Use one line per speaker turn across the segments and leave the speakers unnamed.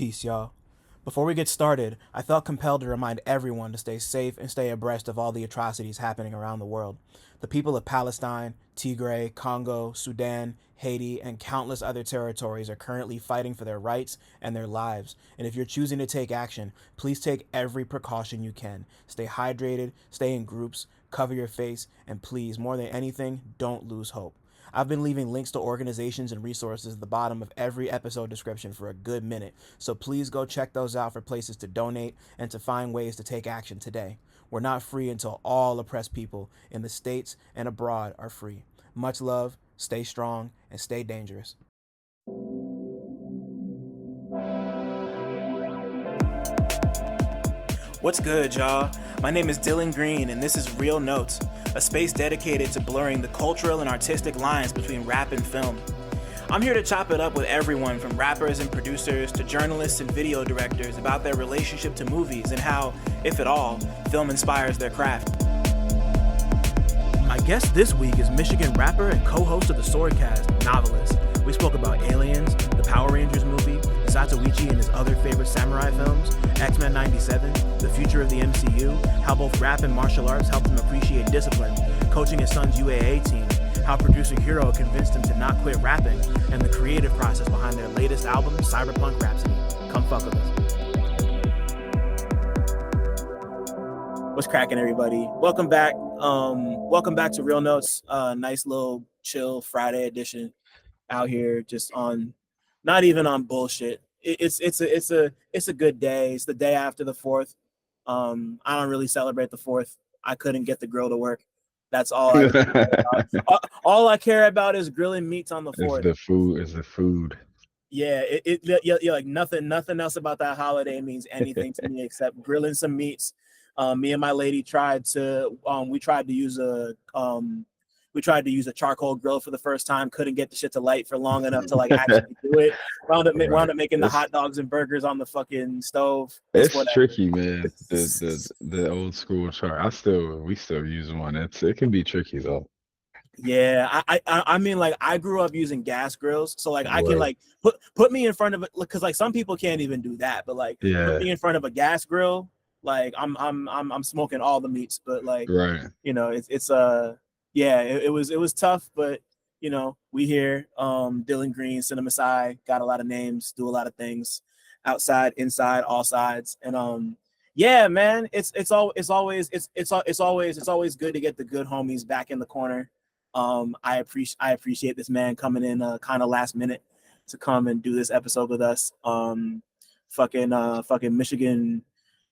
Peace, y'all. Before we get started, I felt compelled to remind everyone to stay safe and stay abreast of all the atrocities happening around the world. The people of Palestine, Tigray, Congo, Sudan, Haiti, and countless other territories are currently fighting for their rights and their lives. And if you're choosing to take action, please take every precaution you can. Stay hydrated, stay in groups, cover your face, and please, more than anything, don't lose hope. I've been leaving links to organizations and resources at the bottom of every episode description for a good minute, so please go check those out for places to donate and to find ways to take action today. We're not free until all oppressed people in the States and abroad are free. Much love, stay strong, and stay dangerous. What's good, y'all? My name is Dylan Green, and this is Real Notes, a space dedicated to blurring the cultural and artistic lines between rap and film. I'm here to chop it up with everyone from rappers and producers to journalists and video directors about their relationship to movies and how, if at all, film inspires their craft. My guest this week is Michigan rapper and co-host of the SwordCast, Noveliss. We spoke about Aliens, the Power Rangers movie, Zatoichi and his other favorite samurai films, X-Men 97, the future of the MCU, how both rap and martial arts helped him appreciate discipline, coaching his son's UAA team, how producer Hir-O convinced him to not quit rapping, and the creative process behind their latest album, Cyberpunk Rhapsody. Come fuck with us. What's cracking, everybody? Welcome back. Welcome back to Real Notes. Nice little chill Friday edition out here, just on, not even on bullshit. It's a good day. It's the day after the 4th. I don't really celebrate the 4th. I couldn't get the grill to work. That's all I care about. All I care about is grilling meats on the 4th.
It's the food.
Yeah, yeah, like nothing else about that holiday means anything to me except grilling some meats. Me and my lady tried to use a charcoal grill for the first time. Couldn't get the shit to light for long enough to like actually do it. Wound up making the hot dogs and burgers on the fucking stove.
It's tricky, man. The old school char. We still use one. It can be tricky though.
Yeah, I mean, like, I grew up using gas grills, so like I can like put me in front of it, because like some people can't even do that, but like put me in front of a gas grill, like I'm smoking all the meats. But like, you know, it was tough, but you know, we here. Dylan Green, CineMasai, got a lot of names, do a lot of things, outside, inside, all sides, and yeah, man, it's always good to get the good homies back in the corner. I appreciate this man coming in kind of last minute to come and do this episode with us. Fucking Michigan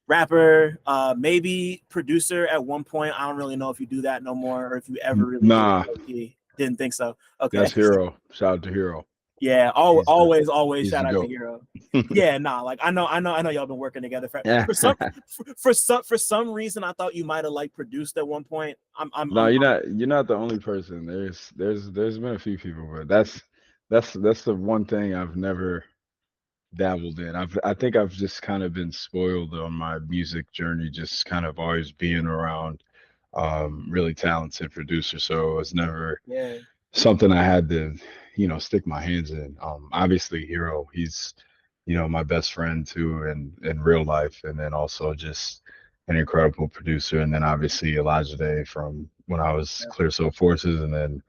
rapper, maybe producer at one point. I don't really know if you do that no more, or if you ever really didn't think so. Okay,
that's Hir-O. Shout out to Hir-O.
Yeah, always shout out to Hir-O. Yeah, like I know y'all been working together for some reason. I thought you might have like produced at one point.
You're not the only person. There's been a few people, but that's the one thing I've never dabbled in. I think I've just kind of been spoiled on my music journey, just kind of always being around really talented producers. So it's never something I had to stick my hands in. Obviously Hir-O, he's my best friend too in real life, and then also just an incredible producer. And then obviously Elijah Day from when I was Clear Soul Forces, and then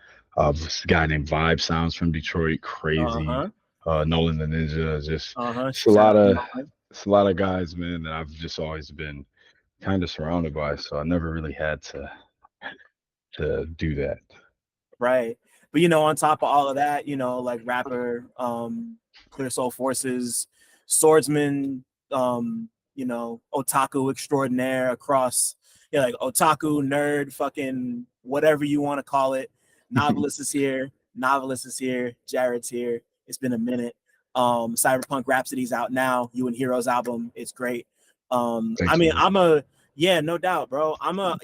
this guy named Vibe Sounds from Detroit, crazy. Nolan the Ninja, just it's a lot of guys, man, that I've just always been kind of surrounded by. So I never really had to do that.
Right. But on top of all of that, like rapper, Clear Soul Forces, swordsman, otaku extraordinaire across, like otaku, nerd, fucking whatever you want to call it. Noveliss is here. Jared's here. It's been a minute. Cyberpunk Rhapsody's out now. You and Hir-O's album, it's great. No doubt, bro. I'm a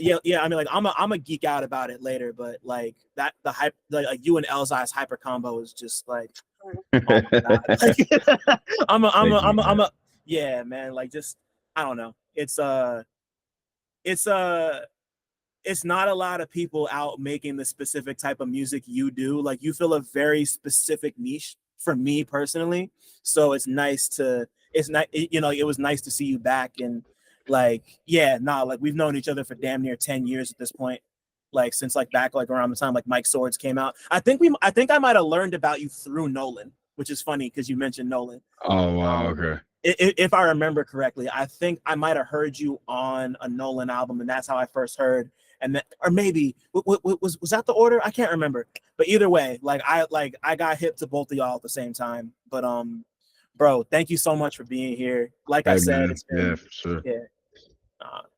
geek out about it later, but like that, the hype, like you and Elzai's hyper combo is just like, oh my God. Yeah, man. Like, just, I don't know. It's not a lot of people out making the specific type of music you do. Like, you fill a very specific niche for me personally. So it's nice to it's not, it was nice to see you back. And like, yeah, nah, like we've known each other for damn near 10 years at this point. Like since like back like around the time like Mike Swords came out. I think I might have learned about you through Nolan, which is funny because you mentioned Nolan.
Oh wow,
Um,
okay.
if I remember correctly, I think I might have heard you on a Nolan album, and that's how I first heard. And then, or maybe was that the order? I can't remember. But either way, I got hip to both of y'all at the same time. But bro, thank you so much for being here. Like I
Hey
said,
man,
it's
yeah,
been
for sure.
yeah,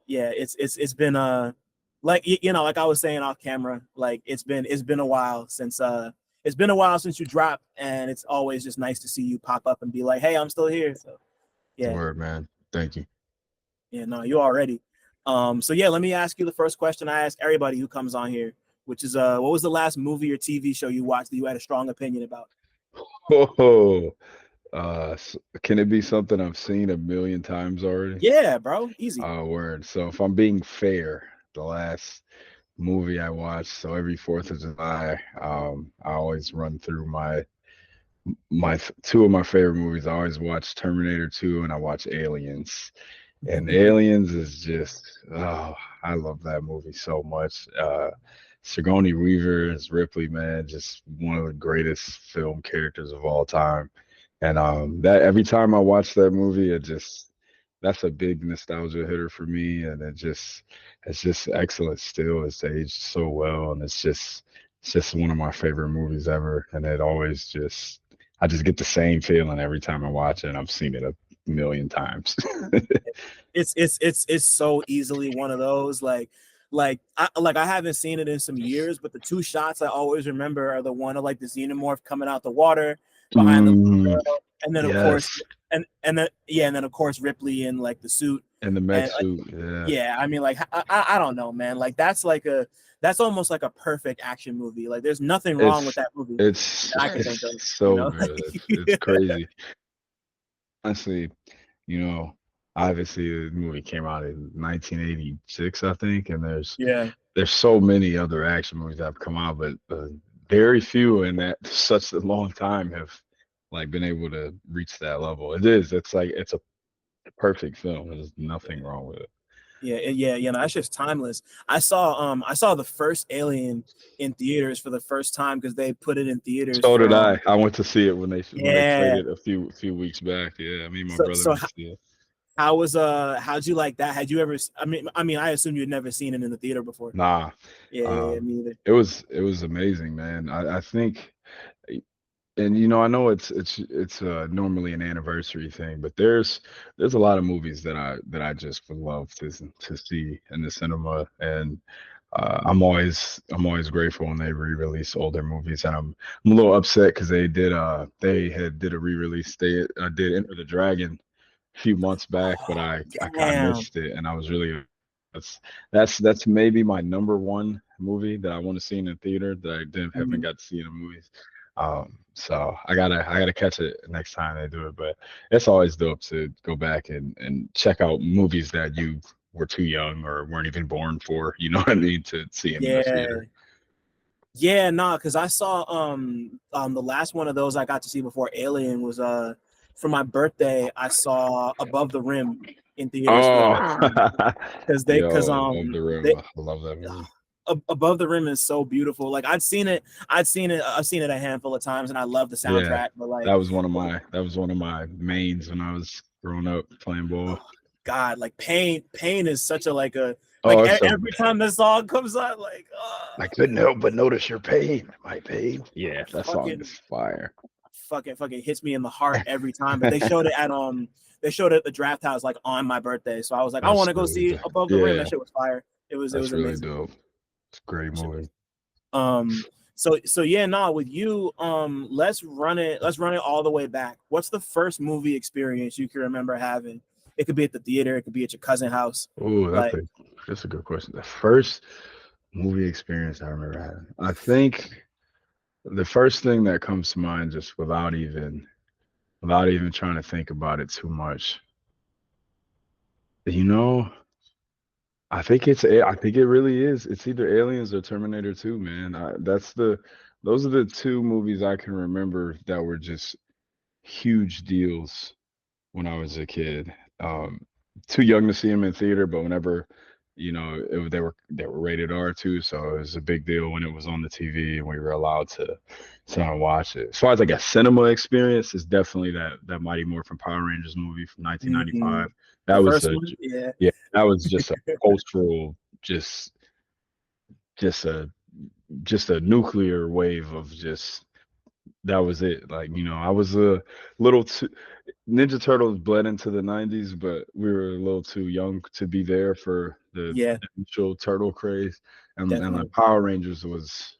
yeah, it's been like like I was saying off camera, like it's been a while since you dropped, and it's always just nice to see you pop up and be like, hey, I'm still here. So yeah.
Word, man. Thank you.
Yeah, no, you already. So yeah, let me ask you the first question I ask everybody who comes on here, which is what was the last movie or TV show you watched that you had a strong opinion about?
Oh, can it be something I've seen a million times already?
Yeah, bro, easy.
Word. So if I'm being fair, the last movie I watched, so every 4th of July, I always run through two of my favorite movies. I always watch Terminator 2 and I watch Aliens. And Aliens is just, oh, I love that movie so much. Sigourney Weaver as Ripley, man, just one of the greatest film characters of all time. And that every time I watch that movie, that's a big nostalgia hitter for me, and it's just excellent still. It's aged so well, and it's just one of my favorite movies ever. And it always just I just get the same feeling every time I watch it. And I've seen it a million times.
It's so easily one of those I haven't seen it in some years, but the two shots I always remember are the one of like the xenomorph coming out the water behind the
Mm,
girl, and then of course
yes,
and then of course Ripley in like the suit.
and the mech
And like,
suit. Yeah,
yeah, I mean, like I don't know, man. Like that's almost like a perfect action movie. Like there's nothing wrong with
it's
that movie that I can think
it's
of, you
so
know.
good. It's crazy. Honestly, you know, obviously the movie came out in 1986, I think, and
Yeah.
there's so many other action movies that have come out, but very few in that such a long time have like been able to reach that level. It's like it's a perfect film. There's nothing wrong with it.
Yeah, no, that's just timeless. I saw the first Alien in theaters for the first time because they put it in theaters
So
for
did I. I went to see it when they played
yeah.
it a few weeks back. Yeah, me and my
So
brother
so
went to see it.
how was how'd you like that? Had you ever I mean I assume you'd never seen it in the theater before.
Nah,
Yeah, me either.
it was amazing, man. I think, and I know it's normally an anniversary thing, but there's a lot of movies that I just would love to see in the cinema, and I'm always grateful when they re-release older movies, and I'm a little upset because they had did a re-release. They did Enter the Dragon a few months back, but
Oh,
I kind of
damn.
missed it, and I was really that's that's maybe my number one movie that I want to see in the theater that I didn't haven't
Mhm.
got to see in the movies. So I gotta catch it next time they do it, but it's always dope to go back and check out movies that you were too young or weren't even born for, you know what I mean, to see in the
Yeah.
theater.
Yeah, nah, because I saw the last one of those I got to see before Alien was for my birthday. I saw Above the Rim in theaters for the
Oh,
first time because
yo, Above the Rim.
they
I love that movie.
Above the Rim is so beautiful. Like I've seen it a handful of times, and I love the
Yeah,
soundtrack. But like,
that was one of my mains when I was growing up playing ball.
God, like pain is such a
Oh, it's so
every time the song comes out, like
I couldn't help but notice your pain, my pain. Yeah, that song
fucking
is fire.
fucking hits me in the heart every time. But they showed it at the draft house like on my birthday, so I was like, I want
That's
to go
really
see
dope.
Above the Rim. That
Yeah,
shit was fire. It
that's
was
really
amazing.
dope. It's a great
Shit
movie.
was so yeah, nah, with you, let's run it all the way back. What's the first movie experience you can remember having? It could be at the theater, it could be at your cousin's house.
Oh,
Like,
that's a good question. The first movie experience I remember having. I think the first thing that comes to mind, just without even trying to think about it too much, you know, I think it really is. It's either Aliens or Terminator 2, man. Those are the two movies I can remember that were just huge deals when I was a kid. Too young to see them in theater, but whenever, they were rated R too, so it was a big deal when it was on the TV and we were allowed to sit down and watch it. As far as like a cinema experience, is definitely that Mighty Morphin Power Rangers movie from
Mm-hmm.
1995.
The
That was
first
a
one, yeah,
yeah, that was just a cultural, just a just a nuclear wave of just that was it. Like, I was a little too Ninja Turtles bled into the 90s, but we were a little too young to be there for the
yeah,
initial turtle craze. And the
definitely.
Power Rangers was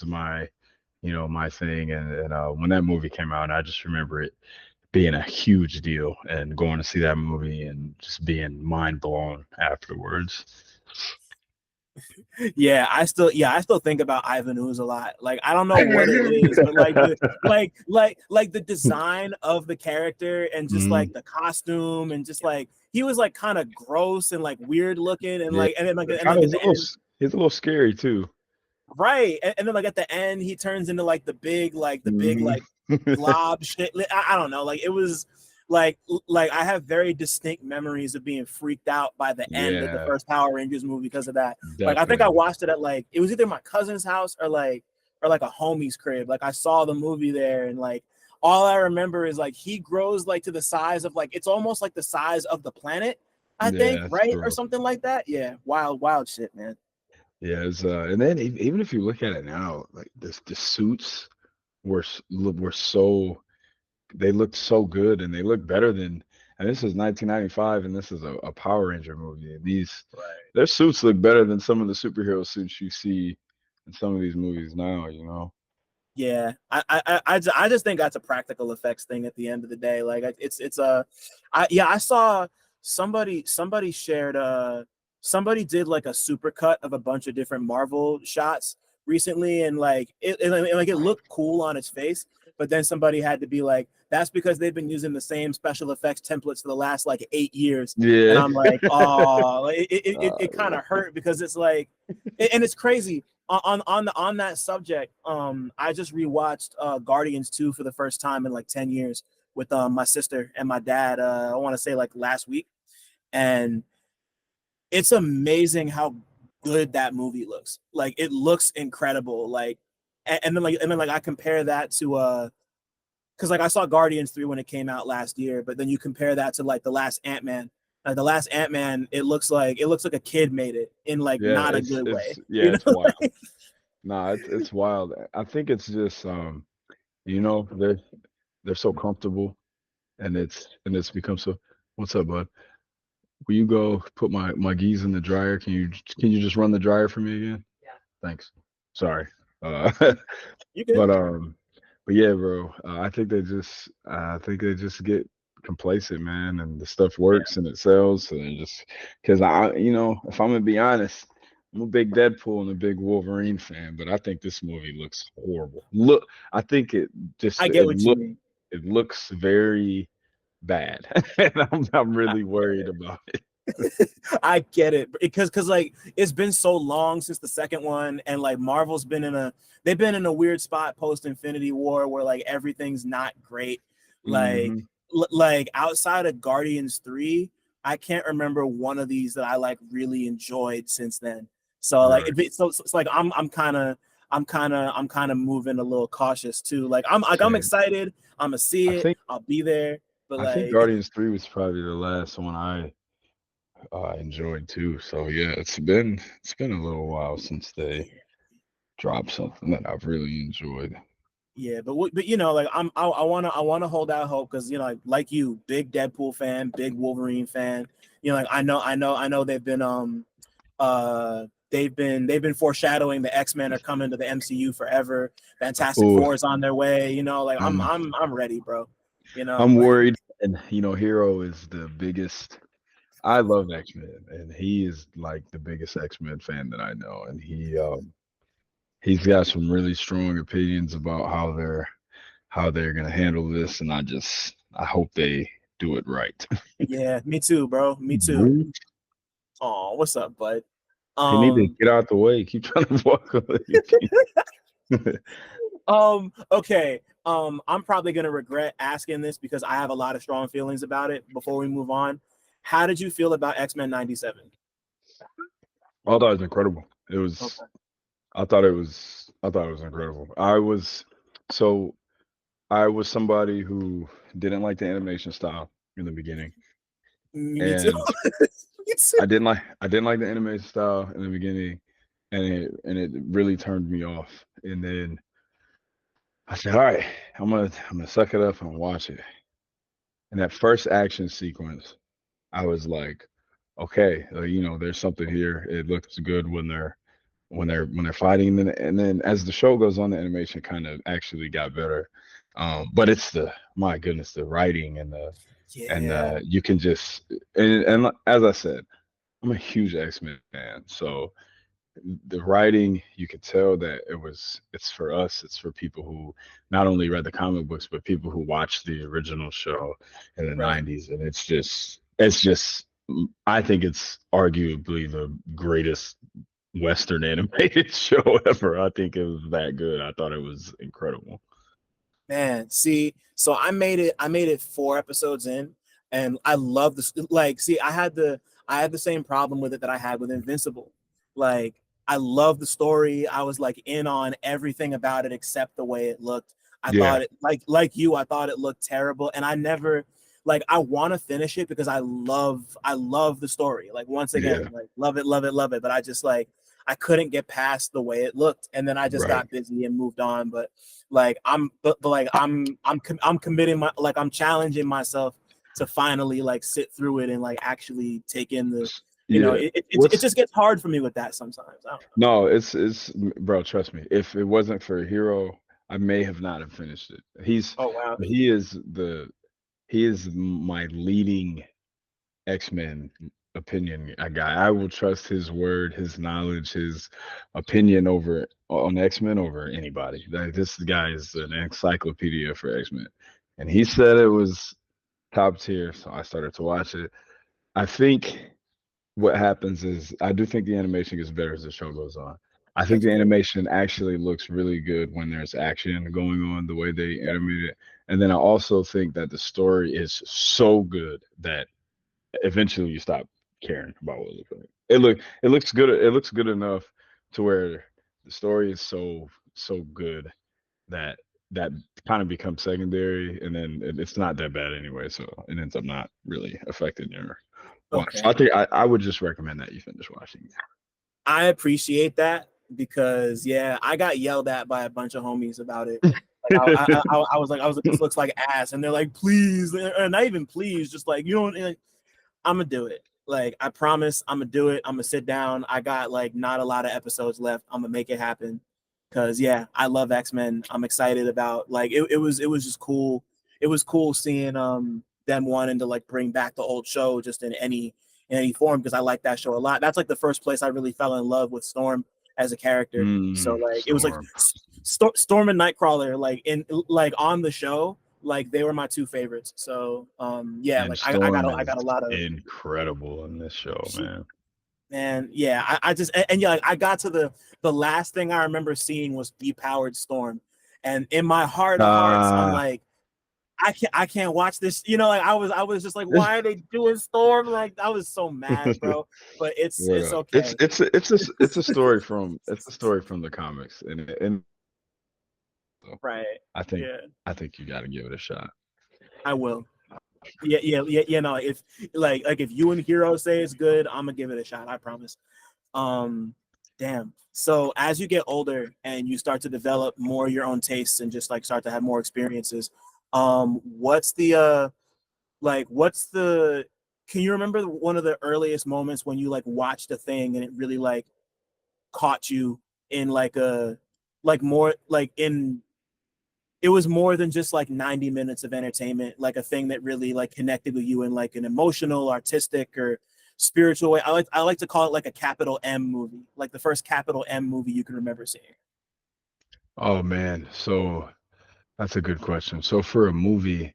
my, my thing. And when that movie came out, I just remember it being a huge deal and going to see that movie and just being mind blown afterwards.
I still think about Ivan Ooze a lot. Like I don't know what it is, but like the design of the character and just
Mhm.
like the costume and just like he was like kind of gross and like weird looking and
Yeah,
like and then like
but
and
kind
like
of
at the end,
he's a little scary too.
right? And then like at the end he turns into like the big
Mhm.
like blob shit. I don't know. Like it was like I have very distinct memories of being freaked out by the end of the
Yeah,
first Power Rangers movie because of that. Like I think I
definitely.
watched it at like it was either my cousin's house or like a homie's crib. Like I saw the movie there and like all I remember is like he grows like to the size of like it's almost like the size of the planet, I
Yeah,
think,
that's
right? Or
true.
something like that. Yeah. Wild shit, man.
Yeah, and then even if you look at it now, like the suits were so they looked so good and they look better than and this is 1995 and this is a Power Ranger movie and
Right.
their suits look better than some of the superhero suits you see in some of these movies now.
Yeah, I just think that's a practical effects thing at the end of the day. Like it's a, I saw somebody shared somebody did like a super cut of a bunch of different Marvel shots recently, and like it looked cool on its face, but then somebody had to be like, that's because they've been using the same special effects templates for the last like 8 years, and
Yeah.
I'm like, oh, it kind
Yeah.
of hurt because it's like, and it's crazy on that subject. I just rewatched Guardians 2 for the first time in like 10 years with my sister and my dad. I want to say like last week, and it's amazing how good that movie looks. Like it looks incredible. Like and then I compare that to because like I saw Guardians 3 when it came out last year, but then you compare that to like the last Ant-Man. Like the last Ant-Man, it looks like a kid made it in like
Yeah,
not a
it's
good
it's
way,
yeah,
you
it's
know?
wild. Nah, it's wild. I think it's just they're so comfortable and it's become so what's up, bud? Will you go put my geese in the dryer? Can you just run the dryer for me again? Thanks. Sorry. Uh,
You good?
but but yeah, bro. I think they just get complacent, man, and the stuff
Yeah.
works and it sells, and just because if I'm gonna be honest, I'm a big Deadpool and a big Wolverine fan, but I think this movie looks horrible. I think
I get
it
what you mean.
it looks very bad, and I'm
I
really
get
worried
it.
about it.
I get it because like it's been so long since the second one, and like Marvel's been in a they've been in a weird spot post Infinity War where like everything's not great. Like
Hmm.
like outside of Guardians 3, I can't remember one of these that I like really enjoyed since then. So like
Right.
it's like I'm kind of moving a little cautious too. Like I'm
Same.
excited. I'm gonna see
I
it.
think
I'll be there. But
I think
like
Guardians 3 was probably the last one I enjoyed too. So yeah, it's been a little while since they dropped something that I've really enjoyed.
yeah, but like I wanna hold out hope because like you, big Deadpool fan, big Wolverine fan. Like I know they've been foreshadowing the X-Men are coming to the MCU forever. Fantastic
Oh,
Four is on their way. Like I'm
I'm
I'm I'm ready, bro.
I'm
Like
worried, and Hero is the biggest. I love X-Men, and he is like the biggest X-Men fan that I know, and he's got some really strong opinions about how they're gonna handle this, and I hope they do it right.
yeah, me too, bro. Me too.
Boo.
Oh, what's up, bud?
He need to
Um,
get out the way. Keep trying to walk away.
Okay. I'm probably gonna regret asking this because I have a lot of strong feelings about it. Before we move on, how did you feel about X-Men '97?
I thought it was incredible. It was.
Okay.
I thought it was incredible. So I was somebody who didn't like the animation style in the beginning,
Me too.
and
Me too.
I didn't like the animation style in the beginning, and it really turned me off. And then I said, all right, I'm gonna suck it up and watch it. And that first action sequence, I was like, okay, there's something here. It looks good when they're fighting, and then as the show goes on, the animation kind of actually got better. But it's the my goodness, the writing and
Yeah.
you can just and as I said, I'm a huge X-Men fan, so the writing, you could tell that it's for us, it's for people who not only read the comic books but people who watched the original show in the
Right.
90s, and it's just I think it's arguably the greatest Western animated show ever. I think it was that good. I thought it was incredible.
Man, see, so I made it 4 episodes in, and I love this. Like, see, I had the same problem with it that I had with Invincible. Like, I love the story. I was like in on everything about it except the way it looked. I
Yeah,
thought it like you, I thought it looked terrible, and I never like I want to finish it because I love the story. Like once
yeah,
again, like love it, love it, love it. But I just like I couldn't get past the way it looked, and then I just
right.
got busy and moved on. But like I'm committing my like I'm challenging myself to finally like sit through it and like actually take in the
Yeah.
it
What's
just gets hard for me with that sometimes. I don't know.
No, it's bro, trust me. If it wasn't for Hero, I may have not have finished it.
Oh wow.
He is he is my leading X-Men opinion guy. I will trust his word, his knowledge, his opinion over on X-Men over anybody. Like, this guy is an encyclopedia for X-Men. And he said it was top tier, so I started to watch it. I think what happens is I do think the animation gets better as the show goes on. I think
That's
the
good.
animation actually looks really good when there's action going on, the way they
Yep.
animate it. And then I also think that the story is so good that eventually you stop caring about what it looks like. It looks good. It looks good enough to where the story is so good that that kind of becomes secondary, and then it's not that bad anyway. So it ends up not really affecting your watch. So
Okay.
I think I would just recommend that you finish watching.
I appreciate that because yeah, I got yelled at by a bunch of homies about it. Like I was like, this looks like ass, and they're like, please, and not even please, just like you don't. Like, I'm gonna do it. Like I promise, I'm gonna do it. I'm gonna sit down. I got like not a lot of episodes left. I'm gonna make it happen. Cause yeah, I love X-Men. I'm excited about like it was just cool. It was cool seeing them wanting to like bring back the old show just in any form because I like that show a lot. That's like the first place I really fell in love with Storm as a character. So like it was like
Storm.
Storm and Nightcrawler like on the show like they were my two favorites. So yeah,
And
like I got
Storm
a
is
lot of
incredible in this show, man.
man, yeah. I just and yeah, like I got to the last thing I remember seeing was depowered Storm, and in my heart of hearts, I'm
Uh
like, I can't watch this. Like I was just like, why are they doing Storm? Like I was so mad, bro. But
Word
it's
up.
okay.
It's a story from the comics, and so
Right.
I think
Yeah,
I think you got to give it a shot.
I will. Yeah, yeah, yeah, yeah. No, if like if you and Hero say it's good, I'm gonna give it a shot. I promise. Um, damn. So as you get older and you start to develop more your own tastes and just like start to have more experiences, what's the what's the can you remember one of the earliest moments when you like watched a thing and it really like caught you in like a like more like in it was more than just like 90 minutes of entertainment, like a thing that really like connected with you in like an emotional, artistic, or spiritual way. I like to call it like a capital M movie, like the first capital M movie you can remember seeing.
Oh man, so that's a good question. So for a movie,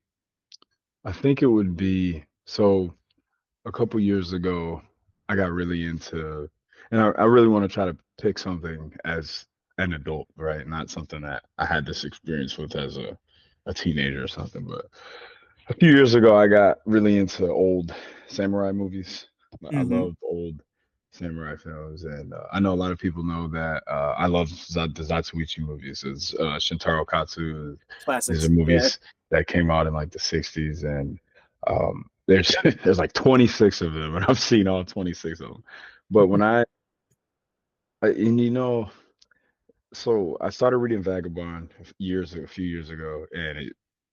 I think it would be a couple years ago, I got really into, and I really want to try to pick something as an adult, right? Not something that I had this experience with as a teenager or something. But a few years ago, I got really into old samurai movies. I
Mm-hmm.
love old samurai films, and I know a lot of people know that I love the Zatoichi movies. It's Shintaro Katsu. These are
Classics. Yeah.
movies that came out in like the '60s, and there's there's like 26 of them, and I've seen all 26 of them. But when and so I started reading Vagabond a few years ago, and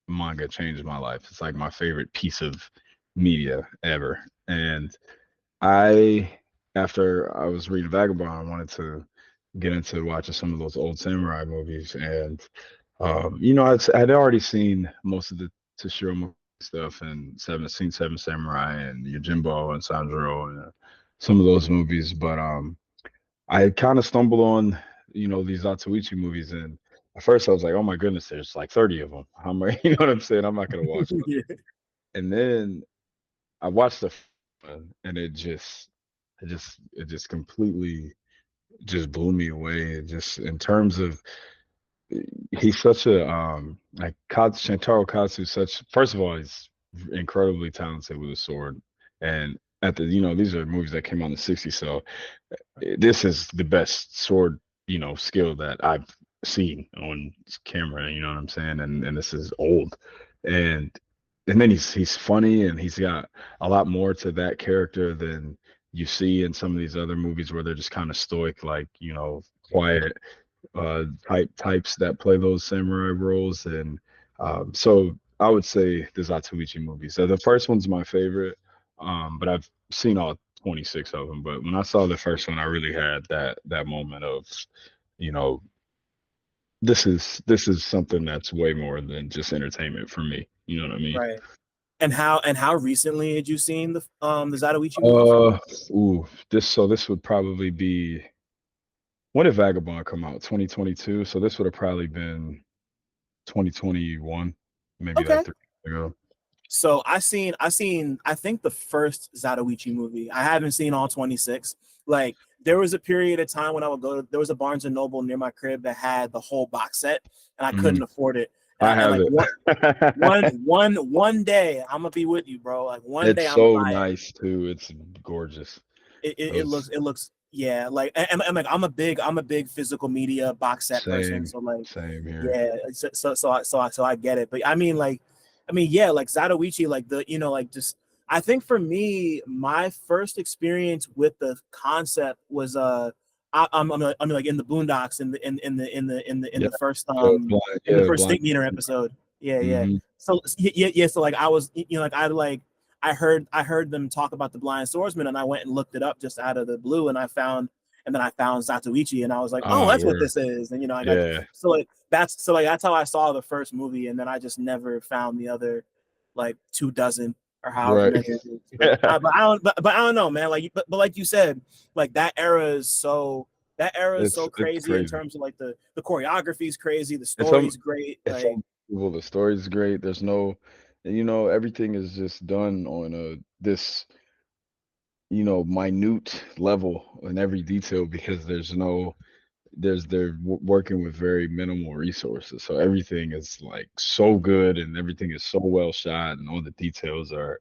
manga changed my life. It's like my favorite piece of media ever. And I, after I was reading Vagabond, I wanted to get into watching some of those old samurai movies. And I'd already seen most of the Toshiro stuff and seen Seven Samurai and Yojimbo and Sanjuro and some of those movies, but I kind of stumbled on, these Zatoichi movies, and at first I was like, oh my goodness, there's like 30 of them. How am I, you know what I'm saying? I'm not gonna watch them.
Yeah.
And then I watched the one, and it just completely just blew me away. It just in terms of he's such a like Shintaro Katsu, such first of all, he's incredibly talented with a sword, and at the these are movies that came out in the '60s, so this is the best sword skill that I've seen on camera. You know what I'm saying? And this is old, and then he's funny, and he's got a lot more to that character than you see in some of these other movies where they're just kind of stoic, like quiet types that play those samurai roles. And so I would say the Zatoichi movies. So the first one's my favorite, but I've seen all 26 of them. But when I saw the first one, I really had that moment of, you know, this is something that's way more than just entertainment for me. You know what I mean?
Right. And how recently had you seen the Zatoichi movies?
Uh, this would probably be when did Vagabond come out? 2022. So this would have probably been 2021, maybe like
Okay.
3 years ago.
So I think the first Zatoichi movie. I haven't seen all 26. Like there was a period of time when I would go to there was a Barnes and Noble near my crib that had the whole box set and I couldn't
Mhm.
afford it.
I
And
have
like
it.
one day I'm gonna be with you, bro. Like one
It's
day I'm gonna
so
buy it.
nice too. It's gorgeous. Those
It looks yeah, like and like I'm a big physical media box set person.
same
So like
same here.
yeah, so I get it. But I mean yeah, like Zatoichi, like the like just I think for me, my first experience with the concept was I'm like in the Boondocks in
Yeah,
the first in the
yeah,
first
blind.
Think Meter episode. Yeah, yeah.
Hmm.
So yeah. So like I was like I heard them talk about the Blind Swordsman, and I went and looked it up just out of the blue, and then I found Zatoichi, and I was like, oh,
Ah,
that's what
word.
this is, and I got
Yeah,
so like that's how I saw the first movie, and then I just never found the other like 2 dozen or however
right.
many it is. But
Yeah,
I don't know, man. Like but like you said, like that era is so
it's
crazy in
crazy.
terms of like the choreography is crazy, the
It's um,
story's great,
it's
like
unbelievable. The story's great. There's no, and everything is just done on this minute level in every detail because they're working with very minimal resources, so everything is like so good and everything is so well shot and all the details are,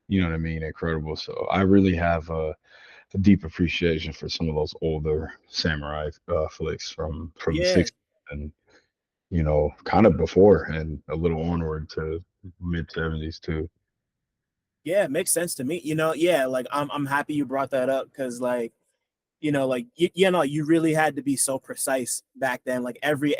you know what I mean, incredible. So I really have a deep appreciation for some of those older samurai flicks from the
yeah.
60s and kind of before and a little onward to mid 70s too.
Yeah, it makes sense to me. Yeah, like I'm happy you brought that up because like you really had to be so precise back then. Like every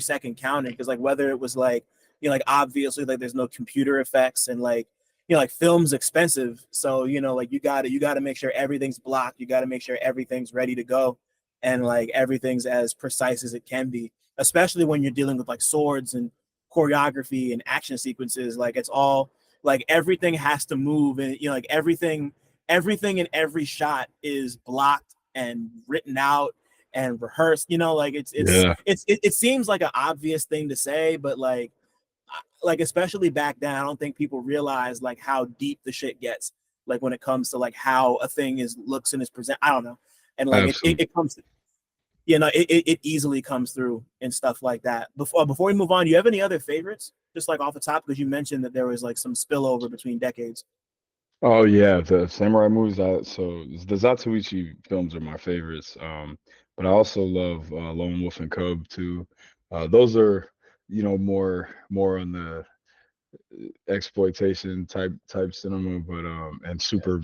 second counted because like whether it was like like obviously like there's no computer effects and like like film's expensive, so like you got to make sure everything's blocked. You got to make sure everything's ready to go, and like everything's as precise as it can be, especially when you're dealing with like swords and choreography and action sequences. Like it's all like everything has to move, and like everything in every shot is blocked and written out and rehearsed. Like
Yeah,
it seems like an obvious thing to say, but like especially back then, I don't think people realize like how deep the shit gets. Like when it comes to like how a thing is looks and is present. I don't know, and like it, it,
absolutely.
it comes you know, it easily comes through and stuff like that. Before we move on, do you have any other favorites? Just like off the top, because you mentioned that there was like some spillover between decades.
Oh yeah, the samurai movies. So the Zatoichi films are my favorites. But I also love Lone Wolf and Cub too. Those are, more on the exploitation type cinema, but and super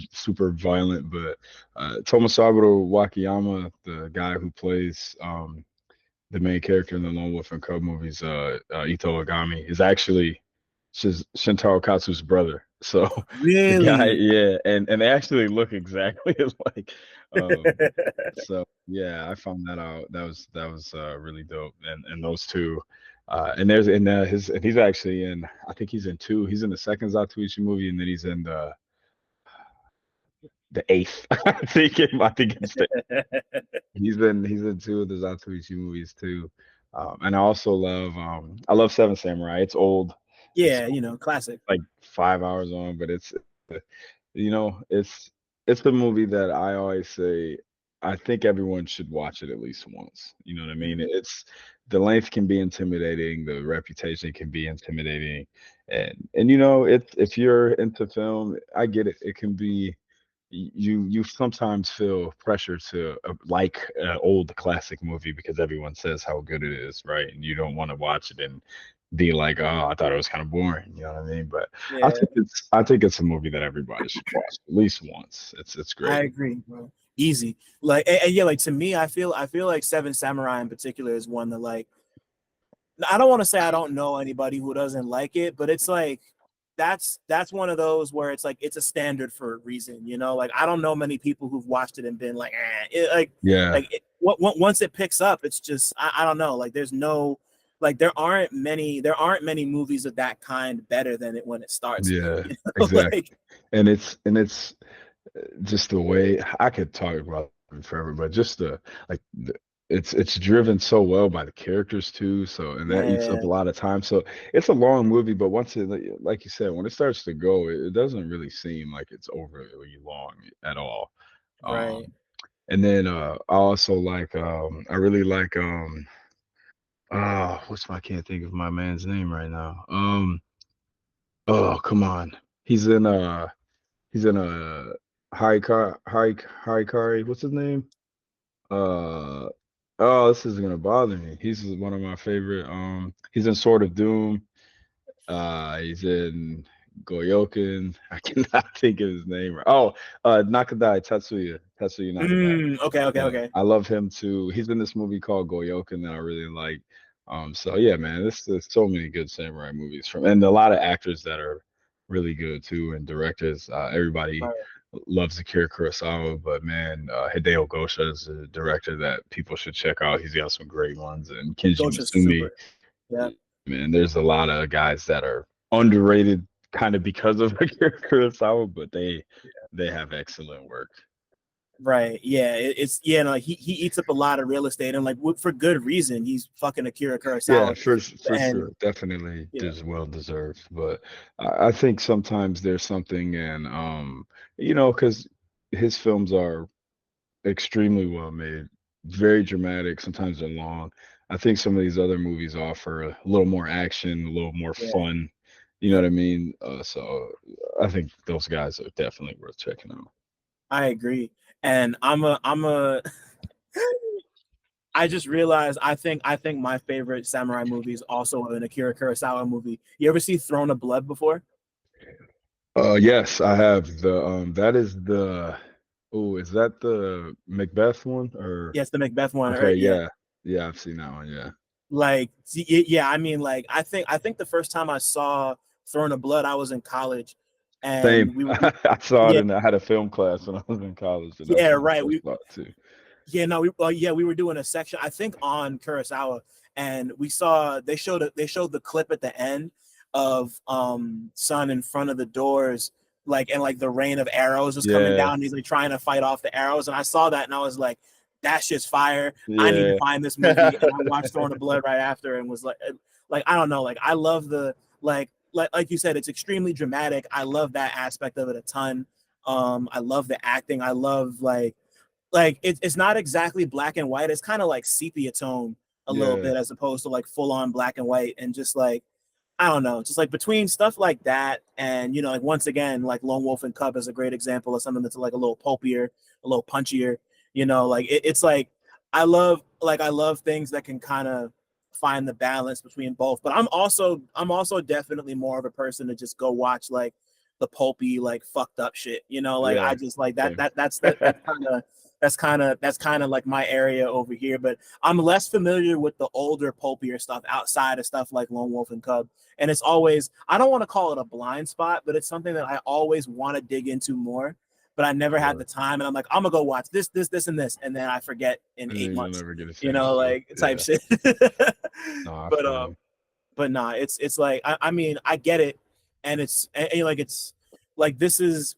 violent. But Tomosabu Wakayama, the guy who plays the main character in the Lone Wolf and Cub movies, Ito Agami, is actually Shintaro Katsu's brother. So the guy,
Really?
yeah, and they actually look exactly alike. Um, so yeah, I found that out. That was really dope. And those two, and there's in his and he's actually in. I think he's in two. He's in the second Zatoichi movie, and then he's in the eighth. I think it's the he's in two of the Zatoichi movies too. And I love Seven Samurai. It's old. It's
Yeah, you know, classic.
like 5 hours long, but it's it's the movie that I always say I think everyone should watch it at least once. You know what I mean?
Mhm.
It's the length can be intimidating, the reputation can be intimidating, and if you're into film, I get it. It can be you sometimes feel pressure to like an old classic movie because everyone says how good it is, right? And you don't want to watch it and be like, oh, I thought it was kind of boring. You know what I mean? But I
Yeah,
think it's a movie that everybody should watch at least once. It's
I
great.
agree, bro. Easy. Like, and yeah, like to me, I feel like Seven Samurai in particular is one that like I don't want to say I don't know anybody who doesn't like it, but it's like that's one of those where it's like it's a standard for a reason, you know. Like I don't know many people who've watched it and been like,
Yeah,
once it picks up, it's just I don't know. Like there's no like there aren't many movies of that kind better than it when it starts.
yeah,
You know, like
exactly. And it's just the way I could talk about it forever, but just it's driven so well by the characters too. So and that eats up
yeah,
a lot of time. So it's a long movie, but once it like you said, when it starts to go, it doesn't really seem like it's overly long at all.
right.
Um, and then I also I really like I can't think of my man's name right now. Oh come on, he's in he's in Harikari. What's his name? Uh, oh, this is gonna bother me. He's one of my favorite. He's in Sword of Doom. He's in Goyoken. I cannot think of his name. Oh, Nakadai Tetsuya Nakadai.
Okay, okay,
Yeah,
okay.
I love him too. He's in this movie called Goyoken that I really like. So yeah, man, there's so many good samurai movies and a lot of actors that are really good too, and directors. Everybody
Right.
loves Akira Kurosawa, but man, Hideo Gosha is a director that people should check out. He's got some great ones, and Kenji
Ghost is
Misumi.
super. Yeah.
Man, there's a lot of guys that are underrated kind of because of Akira Kurosawa, but they have excellent work.
Right. Yeah. It's no. He eats up a lot of real estate and like for good reason. He's fucking Akira
Yeah,
Kurosawa,
for
and
sure, definitely
you know,
does well deserved. But I think sometimes there's something in because his films are extremely well made, very dramatic. Sometimes they're long. I think some of these other movies offer a little more action, a little more
yeah,
fun. You know
yeah.
what I mean? So I think those guys are definitely worth checking out.
I agree. And I'm a. I just realized I think my favorite samurai movie is also an Akira Kurosawa movie. You ever see Throne of Blood before?
Yes, I have that is the oh, is that the Macbeth one or
Yes, the Macbeth one. Or
okay,
yeah,
yeah. Yeah, I've seen that one, yeah.
like yeah. I mean, like I think the first time I saw Throne of Blood, I was in college,
Same.
and we were
I saw it
yeah,
and I had a film class when I was in college, and
yeah,
that's when I
right.
first saw it too.
Yeah, no, we were doing a section, I think, on Kurosawa, and they showed the clip at the end of Sun in front of the doors, like, and like the rain of arrows was coming
Yeah,
down. And he's like trying to fight off the arrows, and I saw that, and I was like, "That's just fire! I need to
yeah.
find this movie." And I watched Throne of Blood right after, and was like I don't know, like I love the like you said, it's extremely dramatic. I love that aspect of it a ton. I love the acting. I love like it's not exactly black and white. It's kind of like sepia tone a little
Yeah,
bit as opposed to like full on black and white. And just like I don't know, just like between stuff like that and like once again, like Lone Wolf and Cub is a great example of something that's like a little pulpier, a little punchier. Like it's like I love things that can kind of find the balance between both. But I'm also definitely more of a person to just go watch like the pulpy like fucked up shit. Like I
yeah.
just like that
Same.
that that's that that's kind of like my area over here. But I'm less familiar with the older pulpier stuff outside of stuff like Lone Wolf and Cub. And it's always, I don't want to call it a blind spot, but it's something that I always want to dig into more, but I never had the
Sure.
time. And I'm like, I'm gonna go watch this, and this, and then I forget in
And
eight
then you'll
months,
never get a chance to.
like type
Yeah.
shit.
No, I
but
feel you.
but nah, it's like I mean I get it, and it's like this is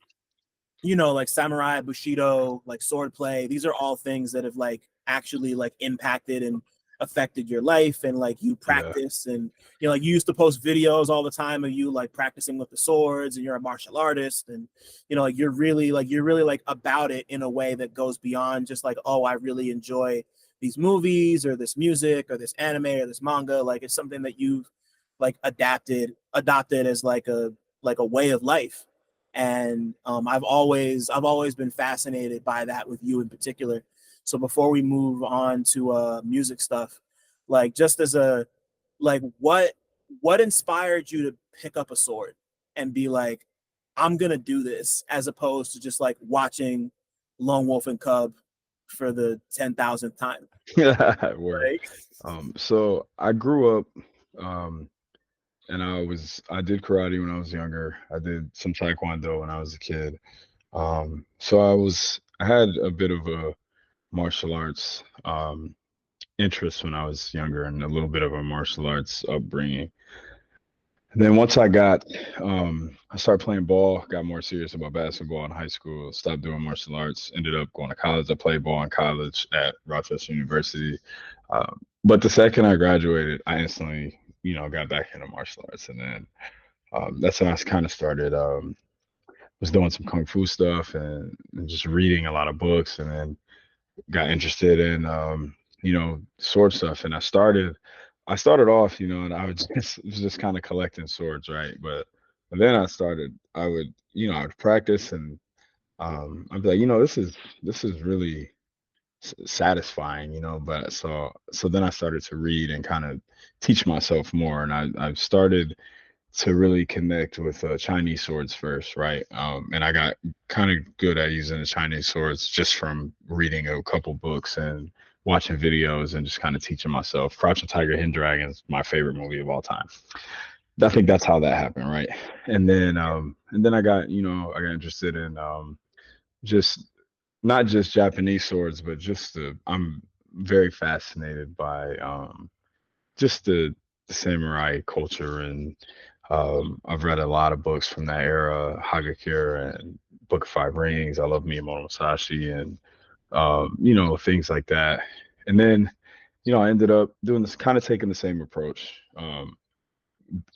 like samurai, bushido, like swordplay. These are all things that have like actually like impacted and affected your life, and like you
Yeah.
practice, and like you used to post videos all the time of you like practicing with the swords, and you're a martial artist, and like you're really like about it in a way that goes beyond just like, oh, I really enjoy these movies or this music or this anime or this manga. Like it's something that you've like adopted as like a way of life. And I've always been fascinated by that with you in particular. So before we move on to music stuff, like just as a like what inspired you to pick up a sword and be like, I'm gonna do this, as opposed to just like watching Lone Wolf and Cub for the 10,000th time.
Word.
Like,
So I grew up, um, and I did karate when I was younger. I did some taekwondo when I was a kid. So I had a bit of a martial arts interest when I was younger, and a little bit of a martial arts upbringing. And then once I started playing ball, got more serious about basketball in high school, stopped doing martial arts, ended up going to college. I played ball in college at Rochester University. But the second I graduated, I instantly, got back into martial arts. And then that's when I kind of started, was doing some Kung Fu stuff and just reading a lot of books, and then got interested in sword stuff. And I started off, and I would just kind of collecting swords, right? But then I would practice, and I'd be like, this is really satisfying, but so then I started to read and kind of teach myself more, and I've started to really connect with Chinese swords first, right? And I got kind of good at using the Chinese swords just from reading a couple books and watching videos and just kind of teaching myself. Crouching Tiger, Hidden Dragon is my favorite movie of all time. I think that's how that happened, right? And then I got interested in just not just Japanese swords, but I'm very fascinated by just the samurai culture, and I've read a lot of books from that era, Hagakure and Book of Five Rings. I love Miyamoto Musashi, and things like that. And then I ended up doing this, kind of taking the same approach,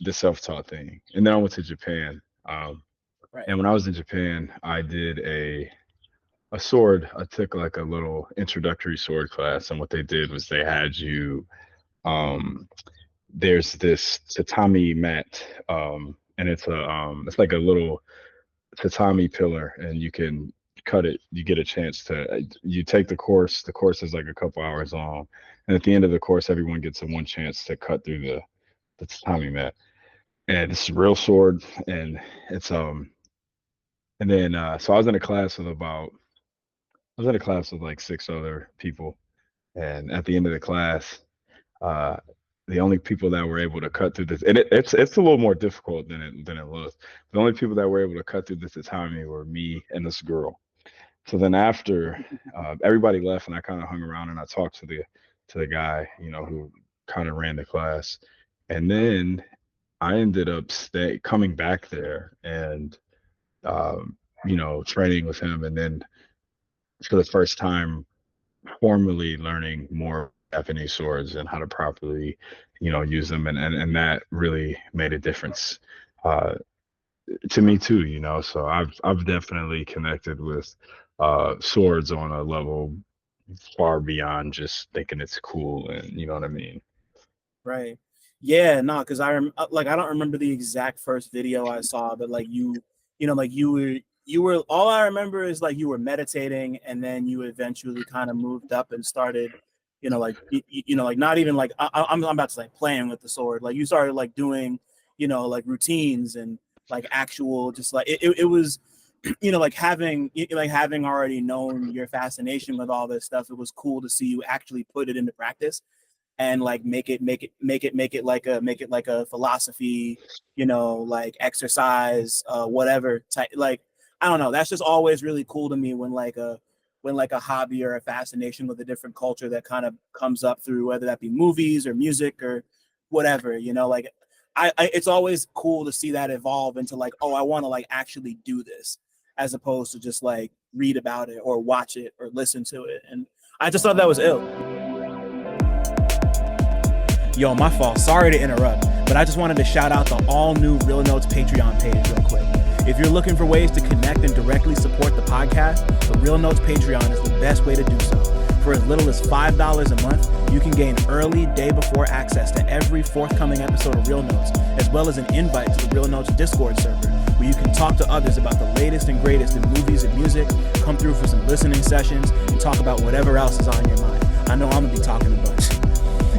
the self-taught thing. And then I went to Japan.
right,
And when I was in Japan, I did a sword. I took like a little introductory sword class, and what they did was they had you um there's this tatami mat, and it's like a little tatami pillar, and you can cut it. You get a chance to you take the course. The course is like a couple hours long, and at the end of the course, everyone gets a one chance to cut through the tatami mat. And it's a real sword, and it's and then so I was in a class with like six other people, and at the end of the class, uh, the only people that were able to cut through this, and it's a little more difficult than it looks. The only people that were able to cut through this tatami were me and this girl. So then after everybody left, and I kind of hung around and I talked to the guy, who kind of ran the class, and then I ended up coming back there and training with him, and then for the first time formally learning more Japanese swords and how to properly, use them, and that really made a difference uh, to me too. So I've definitely connected with swords on a level far beyond just thinking it's cool, and you know what I mean.
Right. Yeah, no, because like I don't remember the exact first video I saw, but like like you were all I remember is like you were meditating, and then you eventually kind of moved up and started, like like not even like I'm about to say playing with the sword. Like you started like doing, like routines and like actual just like it was like having already known your fascination with all this stuff, it was cool to see you actually put it into practice and like make it like a philosophy, like exercise, whatever type. Like I don't know, that's just always really cool to me when like a hobby or a fascination with a different culture that kind of comes up through, whether that be movies or music or whatever, like it's always cool to see that evolve into like, oh, I want to like actually do this, as opposed to just like read about it or watch it or listen to it. And I just thought that was ill. Yo, my fault. Sorry to interrupt, but I just wanted to shout out the all-new Real Notes Patreon page real quick. If you're looking for ways to connect and directly support the podcast, the Real Notes Patreon is the best way to do so. For as little as $5 a month, you can gain early day-before access to every forthcoming episode of Real Notes, as well as an invite to the Real Notes Discord server, where you can talk to others about the latest and greatest in movies and music, come through for some listening sessions, and talk about whatever else is on your mind. I know I'm going to be talking a bunch.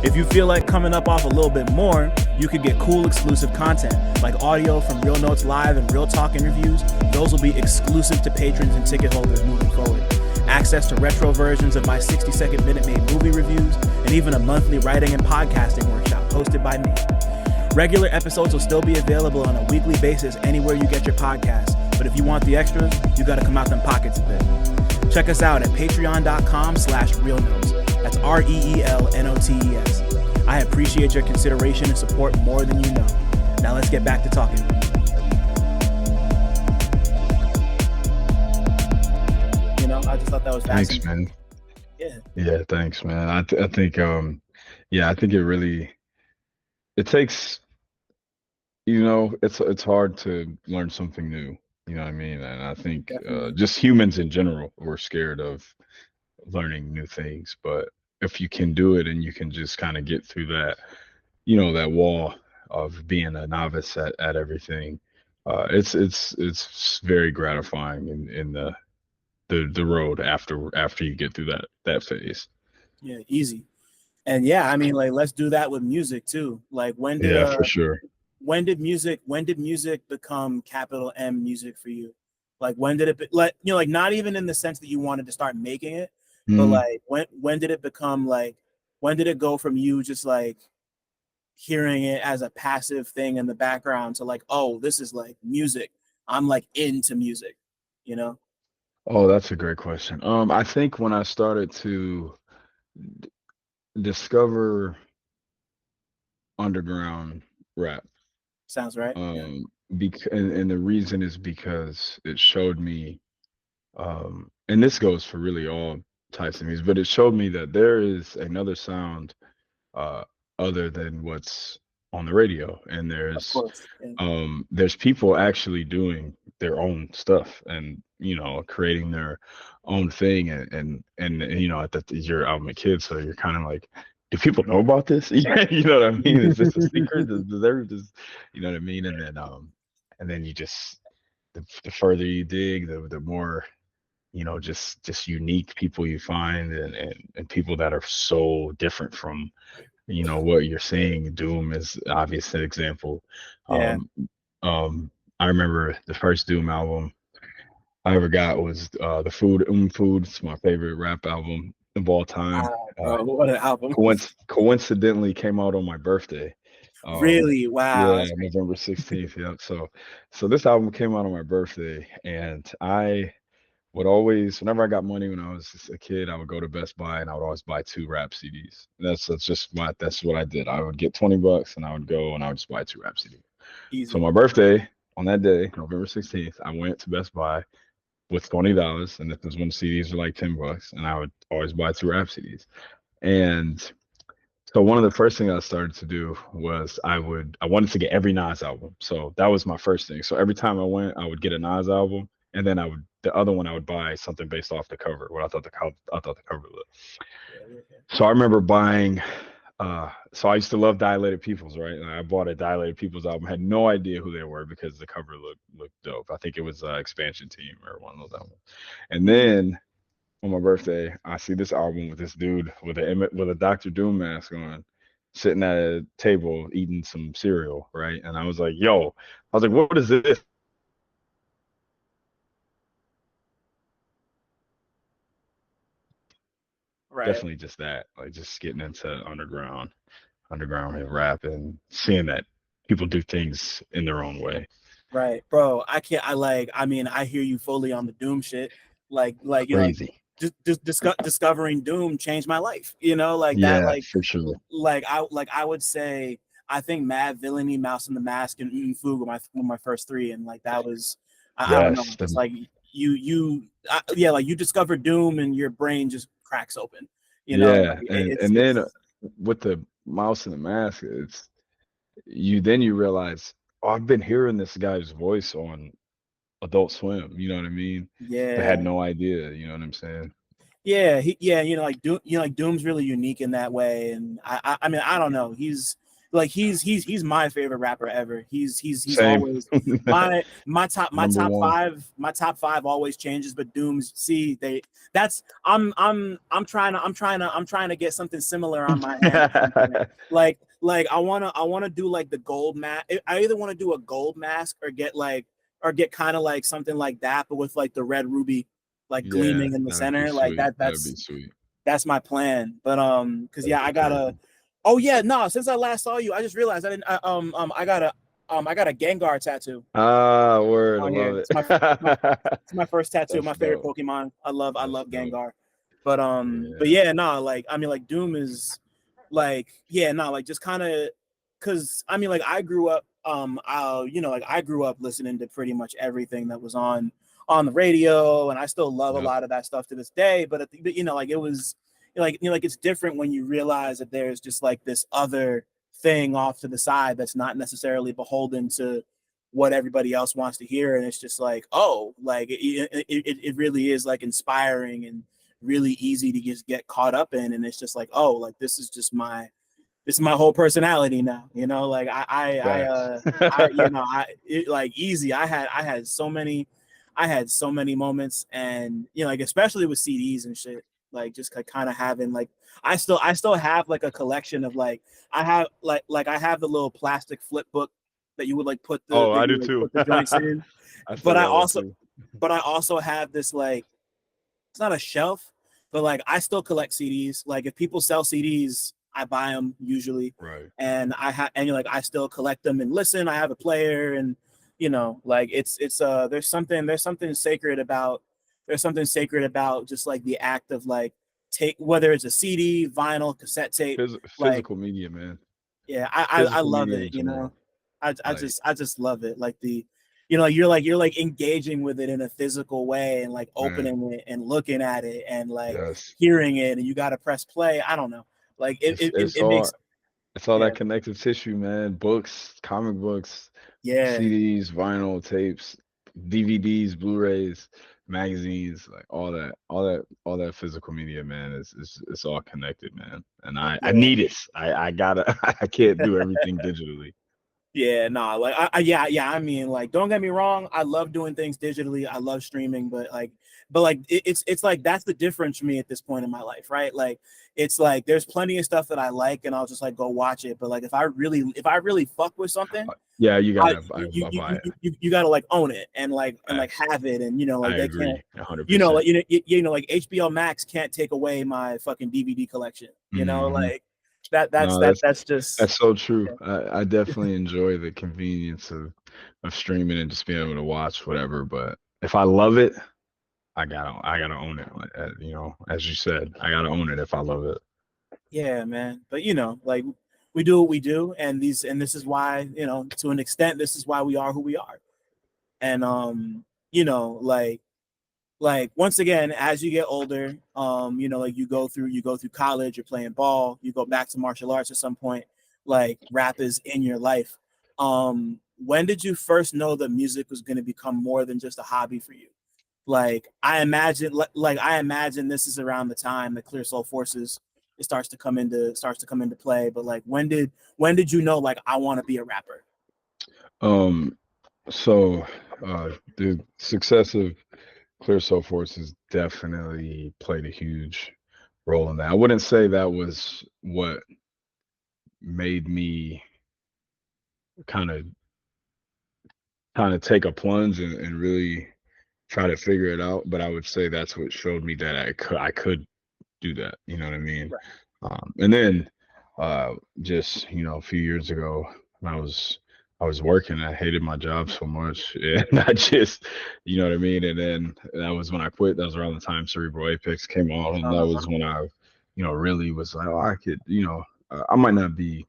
If you feel like coming up off a little bit more, you could get cool exclusive content like audio from Real Notes Live and Real Talk interviews. Those will be exclusive to patrons and ticket holders moving forward. Access to retro versions of my 60-second Minute Maid movie reviews, and even a monthly writing and podcasting workshop hosted by me. Regular episodes will still be available on a weekly basis anywhere you get your podcasts, but if you want the extras, you gotta come out them pockets a bit. Check us out at patreon.com/realnotes. That's REELNOTES. I appreciate your consideration and support more than you know. Now let's get back to talking. I just thought that was fascinating.
Thanks, man.
Yeah.
Yeah, thanks, man. I think yeah, I think it takes, it's hard to learn something new. You know what I mean? And I think
Definitely.
just humans in general were scared of learning new things, but if you can do it and you can just kind of get through that, that wall of being a novice at everything, it's very gratifying in the road after you get through that phase.
Yeah, easy. And yeah, I mean, like, let's do that with music too. Like,
Yeah, for sure.
when did music become capital M music for you? Like, when did it like, like, not even in the sense that you wanted to start making it, but
Mm.
like when did it become like, when did it go from you just like hearing it as a passive thing in the background to like, oh, this is like music, I'm like into music, you know?
Oh, that's a great question. I think when I started to discover underground rap,
Sounds right. Yeah.
and the reason is because it showed me, and this goes for really all types of music, but it showed me that there is another sound uh, other than what's on the radio, and
Of course. Yeah.
there's people actually doing their own stuff and creating their own thing, and at that you're I'm a kid, so you're kind of like, do people know about this? Yeah, you know what I mean? Is this a secret? Does every just you know what I mean? And then you just the further you dig, the more just unique people you find, and people that are so different from what you're seeing. Doom is obvious an example.
Yeah.
um I remember the first Doom album I ever got was the Food. It's my favorite rap album of all time.
Wow, bro, what an album.
Coincidentally came out on my birthday.
Really? Wow,
Yeah,
that's crazy.
November 16th. Yeah. So this album came out on my birthday, and I would always, whenever I got money when I was a kid, I would go to Best Buy and I would always buy two rap CDs. That's what I did. I would get $20 and I would go and I would just buy two rap CDs. So
Easy.
my birthday on that day, November 16th, I went to Best Buy with $20, and this is when CDs were like $10, and I would always buy two rap CDs. And so one of the first things I started to do was I wanted to get every Nas album. So that was my first thing. So every time I went, I would get a Nas album and then the other one I would buy something based off the cover, what I thought the cover looked. So I remember buying. So I used to love Dilated Peoples, right? And I bought a Dilated Peoples album. Had no idea who they were because the cover looked dope. I think it was Expansion Team or one of those albums. And then on my birthday, I see this album with this dude with a Doctor Doom mask on, sitting at a table eating some cereal, right? And I was like, "Yo," I was like, "What is this?"
Right.
Definitely just that, like just getting into underground hip rap and seeing that people do things in their own way.
Right, bro. I can't. I like. I mean, I hear you fully on the Doom shit. Like you know, like
Crazy.
just discovering Doom changed my life. Like that.
Yeah, for sure.
I would say I think Mad Villainy, Mouse in the Mask, and Oon Food were my first three, and like that was I don't know.
Yes.
It's like yeah, like you discover Doom and your brain just cracks open. Like
Yeah,
it's
and then with the Mouse and the Mask, you realize, oh, I've been hearing this guy's voice on Adult Swim. You know what I mean? But had
yeah.
no idea. You know what I'm saying?
Yeah, like Doom, like Doom's really unique in that way, and I mean, I don't know. He's my favorite rapper ever. He's
Same.
always my
Number
top
one.
five always changes, but Doom's see they that's I'm trying to get something similar on my hand at some point. Like I wanna do like the gold mask. I either want to do a gold mask or get kind of like something like that, but with like the red ruby like
Yeah,
gleaming in the
that'd be
center. Like
sweet. That'd be sweet.
that's my plan. But because
That'd
yeah,
be
I gotta.
crazy.
Oh yeah, no. Since I last saw you, I just realized I didn't. I got a Gengar tattoo
Ah, word. I
on here.
love
My
it.
it's my first tattoo.
That's
My favorite
dope.
Pokemon. I
That's
love
dope.
Gengar. But
Yeah.
yeah, no. Like I mean, like Doom is like yeah, no. Like just kind of because I mean, like I grew up. Like I grew up listening to pretty much everything that was on the radio, and I still love a
Yep.
lot of that stuff to this day. But like it was like it's different when you realize that there's just like this other thing off to the side that's not necessarily beholden to what everybody else wants to hear, and it's just like oh, like it really is like inspiring and really easy to just get caught up in, and it's just like oh, like this is my whole personality now, like
Facts.
like easy. I had so many moments, and like especially with CDs and shit, like just kind of having like I still have like a collection of like I have I have the little plastic flip book that you would like
Oh, I do too.
put the joints in,
I still
but I
got that
also
too.
have this like it's not a shelf, but like I still collect CDs. Like if people sell CDs, I buy them usually,
Right.
and I still collect them and listen. I have a player, and like it's there's something sacred about just like the act of like take whether it's a CD, vinyl, cassette tape, like
Physical media, man.
yeah, I
Physical
love
media
it.
in general. Like,
I just love it. Like you're like engaging with it in a physical way and like
man,
opening it and looking at it and like
yes.
hearing it and you got to press play. I don't know. Like
It's it's
it
all
makes
it's all
yeah
that connective tissue, man. Books, comic books,
yeah
CDs, vinyl tapes, DVDs, Blu-rays, magazines, like all that physical media, man. It's all connected, man. And I
yeah.
need it. I gotta. I can't do everything digitally.
Yeah, nah, like yeah. I mean, like, don't get me wrong. I love doing things digitally. I love streaming, but like, it's like that's the difference for me at this point in my life, right? Like, it's like there's plenty of stuff that I like, and I'll just like go watch it. But like, if I really fuck with something,
Yeah, you
I
gotta. I buy it.
you got to like own it and like
Facts.
have it, and like
I
they can't,
agree, 100%.
like like HBO Max can't take away my fucking DVD collection.
Hmm.
Like
No,
that's just
that's so true. I definitely enjoy the convenience of streaming and just being able to watch whatever. But if I love it, I gotta own it. Like, as you said, I gotta own it if I love it.
yeah, man. But like we do what we do, and this is why, to an extent, this is why we are who we are. And like once again, as you get older, like you go through college, you're playing ball, you go back to martial arts at some point, like rap is in your life. When did you first know that music was going to become more than just a hobby for you? like I imagine this is around the time that Clear Soul Forces it starts to come into play. But like when did you know like I want to be a rapper?
Um, so the success of Clear Soul Forces definitely played a huge role in that. I wouldn't say that was what made me kind of take a plunge and really try to figure it out, but I would say that's what showed me that I could do that. You know what I mean?
Right.
And then uh, just a few years ago, when I was working, I hated my job so much, and I just you know what I mean. And then that was when I quit. That was around the time Cerebral Apex came out, and that was when I really was like, oh, I could I might not be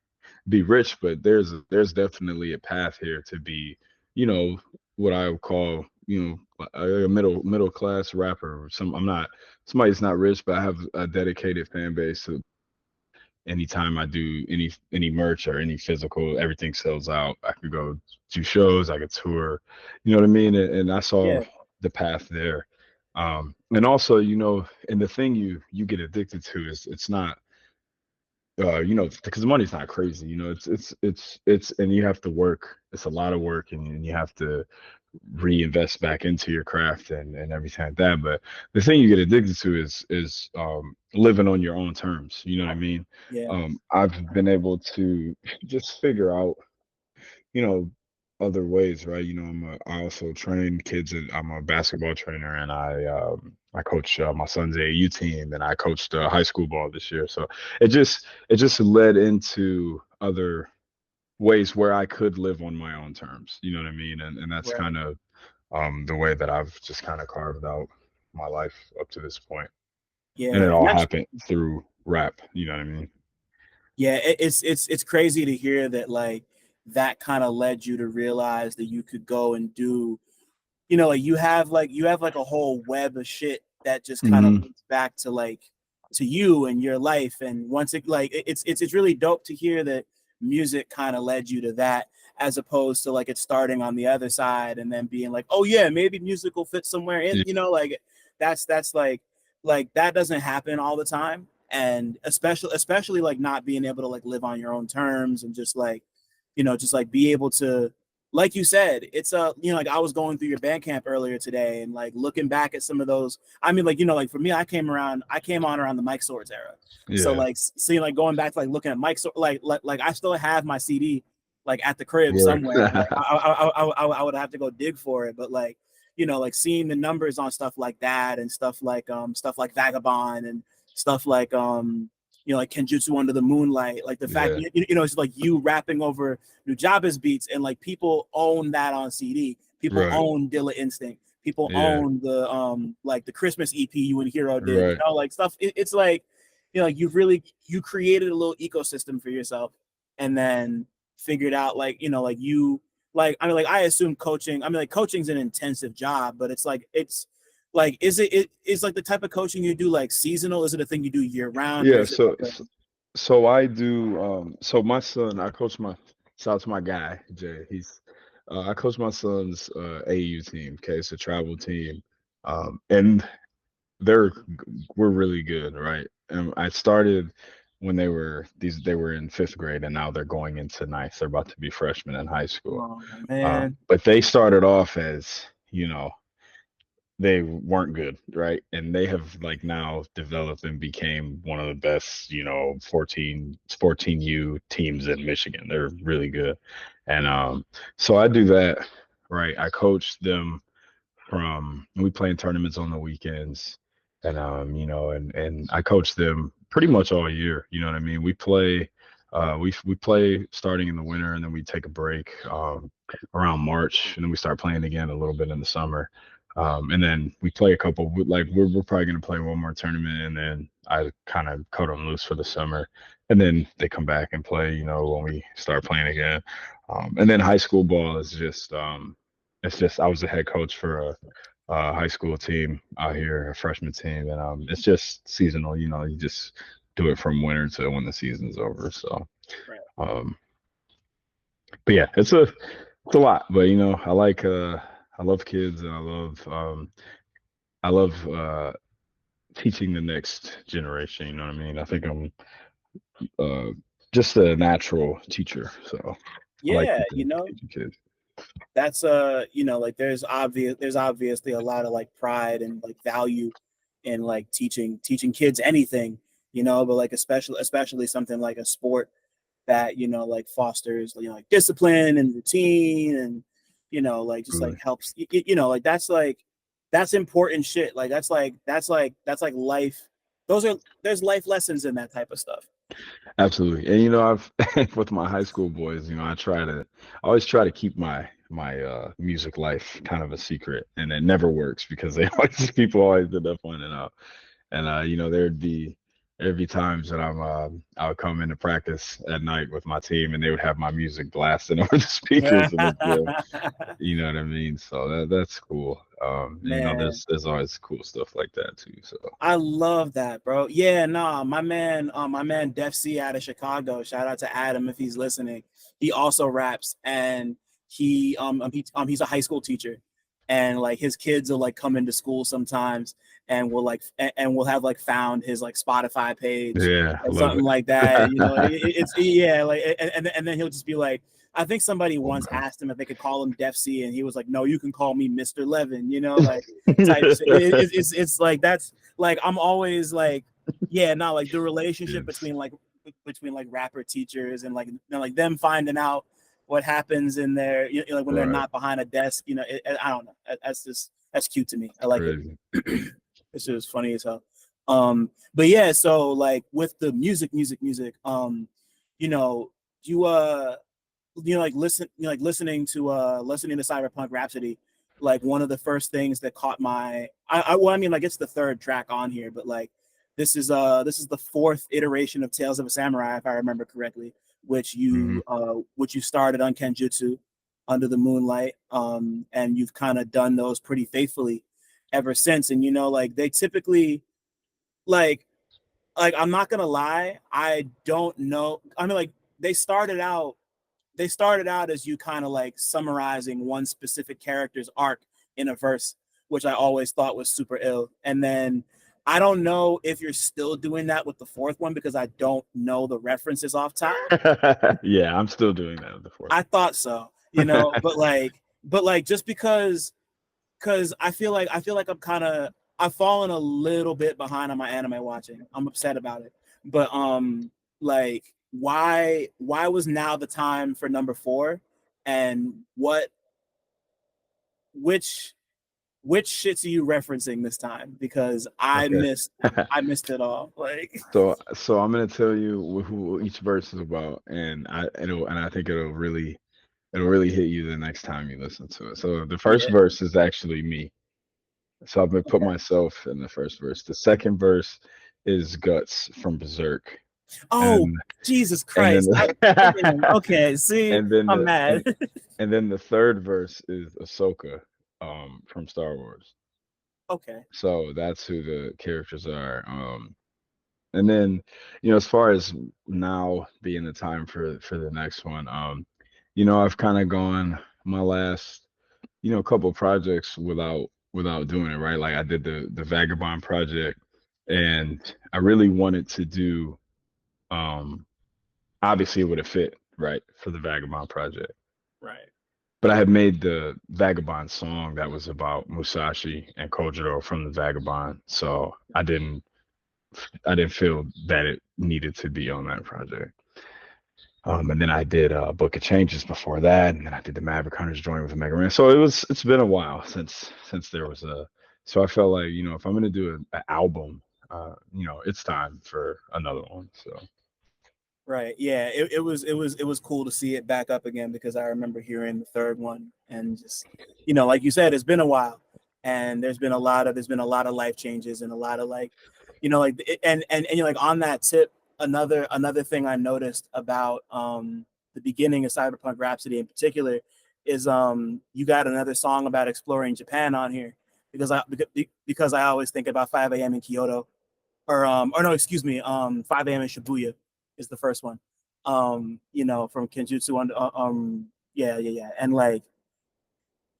rich, but there's definitely a path here to be you know what I would call a middle class rapper. I'm not somebody that's not rich, but I have a dedicated fan base. So anytime I do any merch or any physical, everything sells out. I could go do shows, I could tour, you know what I mean? And I saw
Yeah.
the path there. And also, and the thing you get addicted to is it's not because the money's not crazy, it's and you have to work. It's a lot of work, and you have to reinvest back into your craft and everything like that. But the thing you get addicted to is living on your own terms. You know what I mean?
Yeah.
I've been able to just figure out, you know, other ways, right? I also train kids. I'm a basketball trainer, and I coach my son's AAU team, and I coached high school ball this year. So it just led into other ways where I could live on my own terms. You know what I mean? And that's
Right.
kind of the way that I've just kind of carved out my life up to this point. And
Yeah.
it
And
all
that's
happened through rap. You know what I mean?
yeah, it's crazy to hear that like that kind of led you to realize that you could go and do like you have like a whole web of shit that just kind of
Hmm.
links back to like to you and your life. And once it like it's really dope to hear that music kind of led you to that, as opposed to like it starting on the other side and then being like, oh yeah, maybe music will fit somewhere in,
Yeah.
like that's like that doesn't happen all the time. And especially like not being able to like live on your own terms and just like just like be able to, like you said, it's like I was going through your Bandcamp earlier today and like looking back at some of those. I mean, like like for me, I came on around the Mike Swords era, so
Yeah.
like seeing like going back to like looking at Mike like I still have my CD like at the crib
Word.
somewhere. Like I would have to go dig for it, but like like seeing the numbers on stuff like that and stuff like Vagabond and stuff like like Kenjutsu Under the Moonlight, like the fact
Yeah.
it's like you rapping over Nujaba's beats, and like people own that on CD. People
Right.
own Dilla Instinct. People
Yeah.
own the like the Christmas EP you and Hir-O did.
Right.
Like stuff. It's like like you created a little ecosystem for yourself, and then figured out like like you like I mean like I assume coaching. I mean like coaching's an intensive job, but it's like it is like the type of coaching you do like seasonal? Is it a thing you do year round, or
Yeah.
is it
So,
like a
so I do. So my son, I coach my. Shout out to my guy Jay. I coach my son's AU team. Okay, it's a travel team, and they're we're really good, right? And I started when they were in fifth grade, and now they're going into ninth. They're about to be freshmen in high school.
oh man.
But they started off as they weren't good, right? And they have like now developed and became one of the best, 14U teams in Michigan. They're really good. And so I do that, right? I coach them from we play in tournaments on the weekends, and and I coach them pretty much all year. You know what I mean? We play starting in the winter, and then we take a break around March, and then we start playing again a little bit in the summer. And then we play a couple. Like we're probably gonna play one more tournament, and then I kind of cut them loose for the summer, and then they come back and play. When we start playing again. And then high school ball is just it's just I was the head coach for a high school team out here, a freshman team, and it's just seasonal. You just do it from winter to when the season's over. So,
Right.
um, but yeah, it's a lot. But I love kids, and I love I love teaching the next generation. You know what I mean? I think I'm uh, just a natural teacher, so I like
Yeah,
teaching kids.
that's like there's obviously a lot of like pride and like value in like teaching kids anything, but like especially something like a sport that like fosters like discipline and routine and like just like
Really.
helps like that's important shit. Like that's like life. There's life lessons in that type of stuff.
Absolutely. And I've with my high school boys, I always try to keep my music life kind of a secret, and it never works because they always people always end up finding out. And there'd be times that I would come into practice at night with my team, and they would have my music blasting over the speakers in the gym. You know what I mean? So that's cool. And
Man,
there's always cool stuff like that too. So
I love that, bro. Yeah, nah, my man Def C out of Chicago. Shout out to Adam if he's listening. He also raps, and he's a high school teacher, and like his kids will like come into school sometimes, and we'll have like found his like Spotify page
yeah,
or
love
something
it.
like that. It's yeah, like and then he'll just be like, I think somebody once
Okay.
asked him if they could call him Def C, and he was like, no, you can call me Mr. Levin. Like type shit. It's like that's like I'm always like, yeah, not like the relationship
Yes,
between like rapper teachers and like them finding out what happens in there, like when they're
right.
not behind a desk, I don't know. That's cute to me. I like it.
Crazy.
This is funny as hell. But yeah, so like with the music, you know, you listening to Cyberpunk Rhapsody, like one of the first things that caught my well, I mean, like it's the third track on here, but like this is the fourth iteration of Tales of a Samurai, if I remember correctly,
Hmm.
which you started on Kenjutsu Under the Moonlight, and you've kind of done those pretty faithfully ever since. And like they typically like I'm not gonna lie, I don't know. I mean, like they started out they started out as you kind of like summarizing one specific character's arc in a verse, which I always thought was super ill. And then I don't know if you're still doing that with the fourth one because I don't know the references off top.
Yeah, I'm still doing that with the fourth.
I thought so, but like just because I feel like I've fallen a little bit behind on my anime watching. I'm upset about it. But like why was now the time for number 4? And which which shits are you referencing this time? Because I
Okay.
missed I missed it all. Like
So I'm gonna tell you who each verse is about, and I think it'll really hit you the next time you listen to it. So the first
yeah.
verse is actually me. So I'm gonna put
Okay.
myself in the first verse. The second verse is Guts from Berserk,
Oh,
and
Jesus
and then
Christ. Okay, see,
and then
I'm mad.
and then the third verse is Ahsoka, from Star Wars.
Okay.
So that's who the characters are. And then, as far as now being the time for the next one, I've kind of gone my last, couple projects without doing it, right? Like I did the Vagabond project, and I really wanted to do, um, obviously it would have fit, right, for the Vagabond project.
Right.
But I had made the Vagabond song that was about Musashi and Kojiro from the Vagabond, so I didn't feel that it needed to be on that project. And then I did Book of Changes before that, and then I did the Maverick Hunters joint with Mega Man. So it's been a while since there was a. So I felt like if I'm gonna do an album, it's time for another one. So
Right. Yeah. It was cool to see it back up again because I remember hearing the third one and just like you said, it's been a while and there's been a lot of life changes and a lot of like like and you're like on that tip, another thing I noticed about the beginning of Cyberpunk Rhapsody in particular is you got another song about exploring Japan on here because I always think about 5 a.m. in Kyoto or no, excuse me, 5 a.m. in Shibuya is the first one. From Kenjutsu on yeah. And like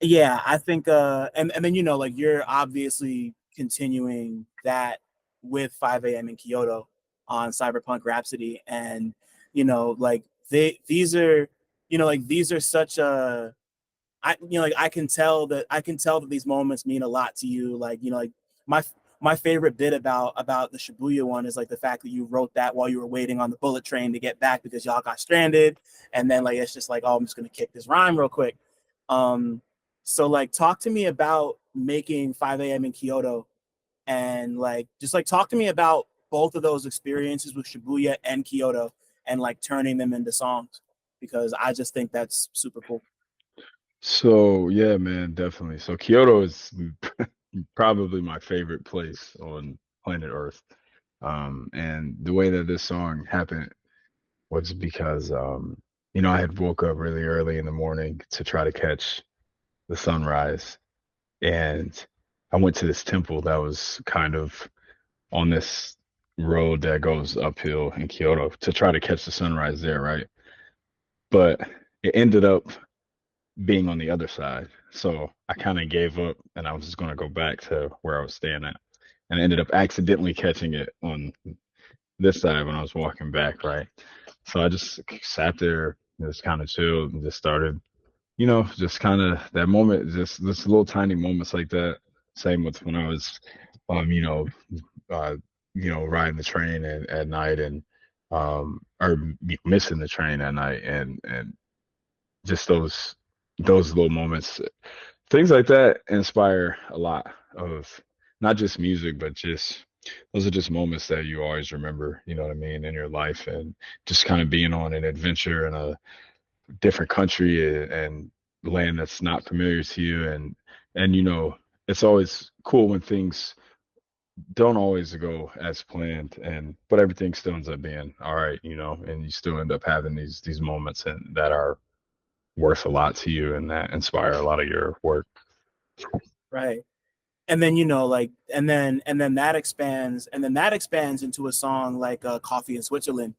yeah, I think and then like you're obviously continuing that with 5 a.m. in Kyoto on Cyberpunk Rhapsody. And like these are like these are such a like I can tell that these moments mean a lot to you. Like like my my favorite bit about the Shibuya one is like the fact that you wrote that while you were waiting on the bullet train to get back because y'all got stranded, and then like it's just like, oh, I'm just gonna kick this rhyme real quick. Um, so like talk to me about making 5 a.m. in Kyoto, and like just like talk to me about both of those experiences with Shibuya and Kyoto, and like turning them into songs, because I just think that's super cool.
So yeah, man, definitely. So Kyoto is probably my favorite place on planet Earth. And the way that this song happened was because I had woke up really early in the morning to try to catch the sunrise, and I went to this temple that was kind of on this road that goes uphill in Kyoto to try to catch the sunrise there, right? But it ended up being on the other side. So I kind of gave up and I was just going to go back to where I was staying at. And I ended up accidentally catching it on this side when I was walking back, right? So I just sat there, just kind of chilled and just started, just kind of that moment, just this little tiny moments like that. Same with when I was, um, you know, uh, riding the train at night and, or missing the train at night and just those little moments, things like that inspire a lot of not just music, but just those are just moments that you always remember, you know what I mean, in your life, and just kind of being on an adventure in a different country and land that's not familiar to you, and it's always cool when things don't always go as planned, and but everything still ends up being all right, and you still end up having these moments and that are worth a lot to you and that inspire a lot of your work.
Right. And then like and then that expands into a song like Coffee in Switzerland,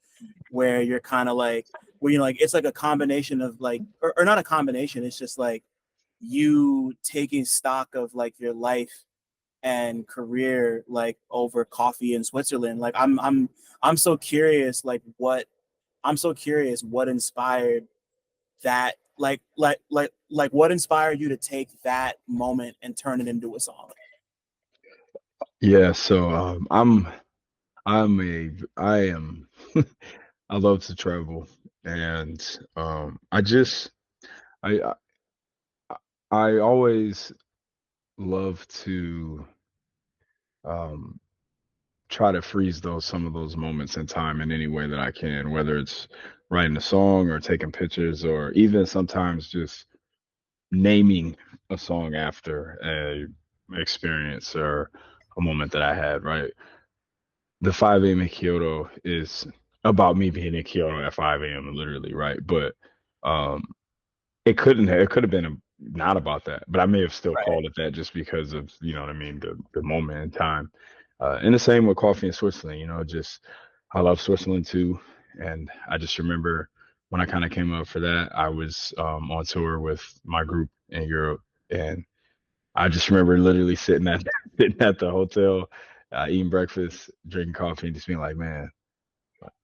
where you're kind of like where like it's like a combination of like, or not a combination, it's just like you taking stock of like your life and career like over Coffee in Switzerland. Like I'm so curious, like what inspired that, like what inspired you to take that moment and turn it into a song.
Yeah, so I am I love to travel, and I just I I always love to um try to freeze some of those moments in time in any way that I can, whether it's writing a song or taking pictures or even sometimes just naming a song after a experience or a moment that I had, right? The 5 a.m. in Kyoto is about me being in Kyoto at 5 a.m. literally, right? But um it could have been not about that, but I may have still
Right.
called it that just because of, you know what I mean, the moment in time. And the same with Coffee in Switzerland, just I love Switzerland too. And I just remember when I kind of came up for that, I was on tour with my group in Europe, and I just remember literally sitting at sitting at the hotel, eating breakfast, drinking coffee, and just being like, man,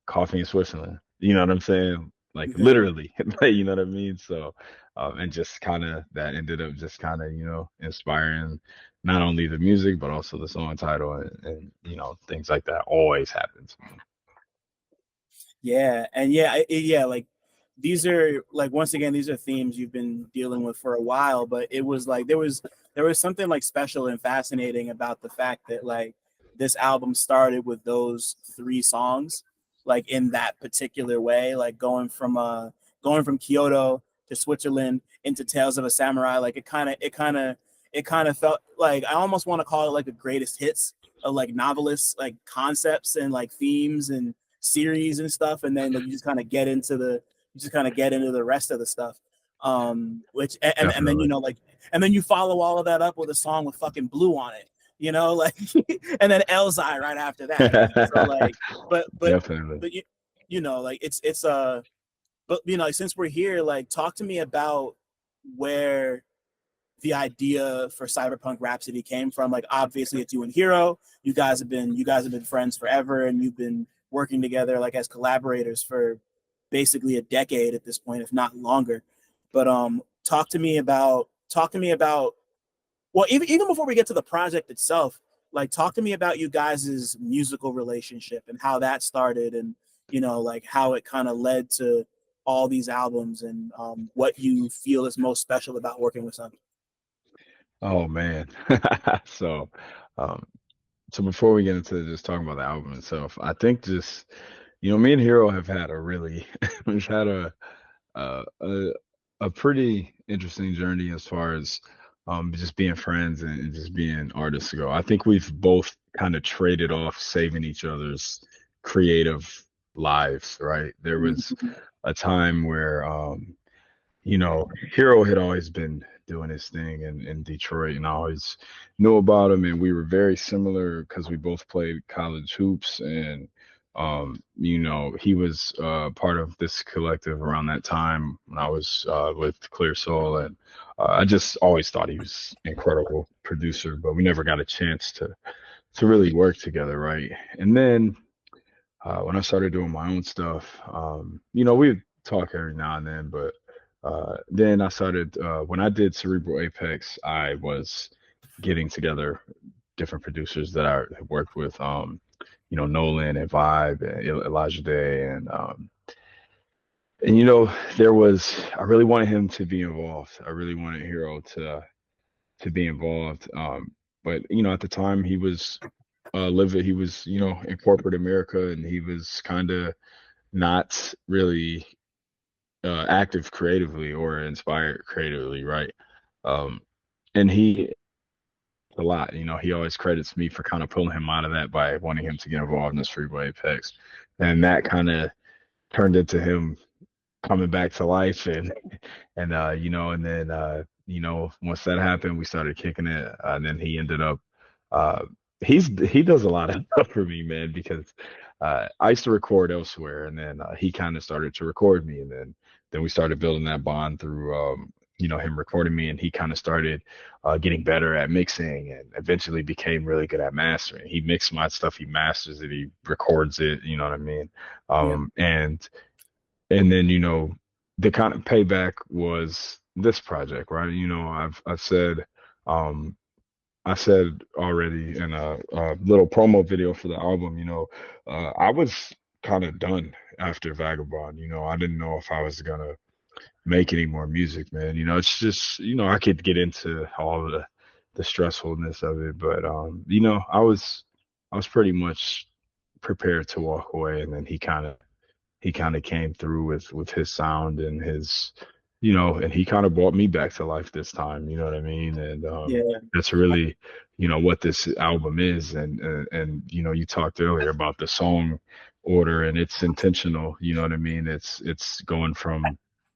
coffee in Switzerland. You know what I'm saying? Like literally, like, you know what I mean? So, and just kind of that ended up just kind of, inspiring not only the music, but also the song title and things like that always happens.
Yeah, and yeah, like these are like, once again, these are themes you've been dealing with for a while, but it was like there was something like special and fascinating about the fact that like this album started with those three songs, like in that particular way, like going from Kyoto to Switzerland into Tales of a Samurai. Like it kind of felt like, I almost want to call it like a greatest hits of like Noveliss like concepts and like themes and series and stuff, and then like you just kind of get into the rest of the stuff, which and then
Definitely.
like, and then you follow all of that up with a song with fucking Blue on it, like and then Elzai right after that. So like, but but
Definitely.
but like it's but like, since we're here, like talk to me about where the idea for Cyberpunk Rhapsody came from. Like, obviously, it's you and Hir-O. You guys have been friends forever, and you've been working together like as collaborators for basically a decade at this point, if not longer. But talk to me about well, even before we get to the project itself, like talk to me about you guys' musical relationship and how that started, and like how it kind of led to all these albums, and what you feel is most special about working with Sun.
Oh man. So, um, so before we get into just talking about the album itself, I think just me and Hero have had a really we've had uh, a a pretty interesting journey as far as just being friends and just being artists go. I think we've both kind of traded off saving each other's creative lives, right? There was a time where Hero had always been doing his thing in Detroit, and I always knew about him, and we were very similar because we both played college hoops, and he was part of this collective around that time when I was with Clear Soul, and I just always thought he was incredible producer, but we never got a chance to really work together, right? And then when I started doing my own stuff, we would talk every now and then, but then I started when I did Cerebral Apex, I was getting together different producers that I had worked with, Nolan and Vibe and Elijah Day, and there was I really wanted him to be involved. I really wanted Hero to be involved. But at the time he was living, he was in corporate America, and he was kind of not really active creatively or inspired creatively, right? Um, and he a lot, he always credits me for kind of pulling him out of that by wanting him to get involved in this Freeway Apex, and that kind of turned into him coming back to life, and then once that happened, we started kicking it, and then he ended up uh he does a lot of stuff for me, man, because I used to record elsewhere, and then he kind of started to record me, and then we started building that bond through him recording me, and he kind of started getting better at mixing, and eventually became really good at mastering. He mixed my stuff, he masters it, he records it, you know what I mean?
Yeah.
And then the kind of payback was this project, right? I've said I said already in a little promo video for the album, I was kind of done after Vagabond. I didn't know if I was gonna make any more music, man. It's just, I could get into all the stressfulness of it, but I was pretty much prepared to walk away, and then he kind of came through with his sound and his and he kind of brought me back to life this time, you know what I mean? And
Yeah.
that's really what this album is. And you talked earlier about the song order, and it's intentional, you know what I mean? It's going from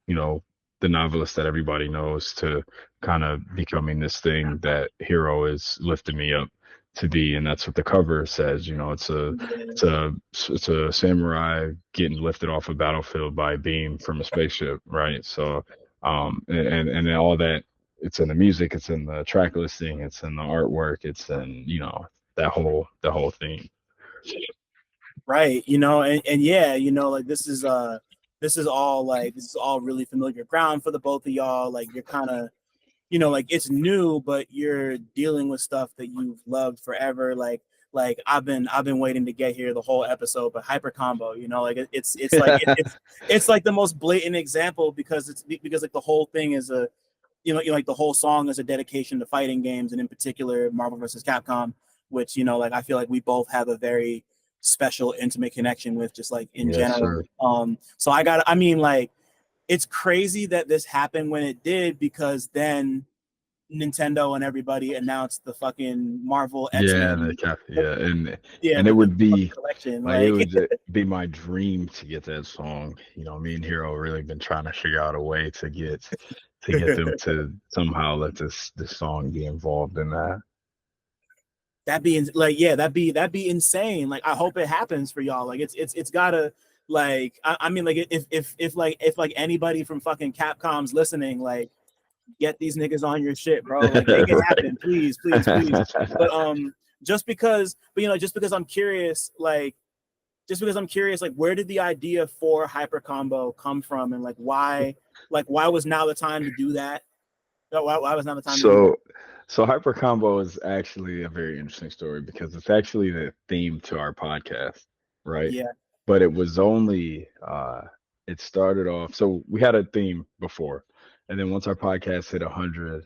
you know the novelist that everybody knows to kind of becoming this thing that Hero is lifting me up to be, and that's what the cover says. It's a samurai getting lifted off a battlefield by a beam from a spaceship, right? So, and then all that, it's in the music, it's in the track listing, it's in the artwork, it's in the whole thing.
Right. And yeah, like this is all really familiar ground for the both of y'all. Like, you're kind of, like, it's new, but you're dealing with stuff that you've loved forever. Like I've been waiting to get here the whole episode, but Hyper Combo, like it's like it's like the most blatant example, because like the whole thing is a, like the whole song is a dedication to fighting games, and in particular Marvel versus Capcom, which, like I feel like we both have a very special, intimate connection with, just like in
Yes,
general.
sir.
So I mean, like, it's crazy that this happened when it did, because then Nintendo and everybody announced the fucking Marvel
Yeah,
X-Men.
yeah, and
Yeah,
and it
the
would be
collection.
like it
Like,
would be my dream to get that song. Me and Hero really been trying to figure out a way to get them to somehow let this song be involved in that.
that being like, yeah, that'd be insane. Like, I hope it happens for y'all. Like, it's gotta, like, I mean, like, if like anybody from fucking Capcom's listening, like, get these niggas on your shit, bro. Like make it happen, please, please, please. But just because I'm curious, like where did the idea for Hyper Combo come from, and why was now the time to do that? Why was now the time to do that?
So Hyper Combo is actually a very interesting story because it's actually the theme to our podcast, right?
Yeah.
But it was only it started off, so we had a theme before, and then once our podcast hit 100,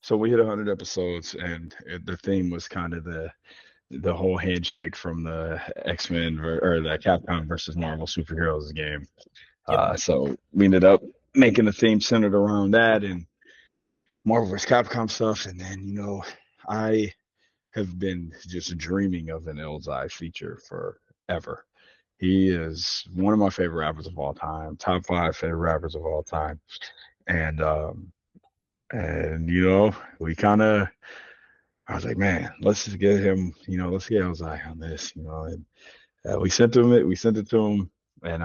so we hit 100 episodes, and the theme was kind of the whole handshake from the X-Men or the Capcom versus Marvel superheroes game.
Yep.
So we ended up making the theme centered around that and Marvel vs. Capcom stuff. And then, I have been just dreaming of an Elzai feature forever. He is one of my favorite rappers of all time, top 5 favorite rappers of all time. And we kind of, I was like, man, let's just get him, let's get Elzai on this, and we sent it to him, and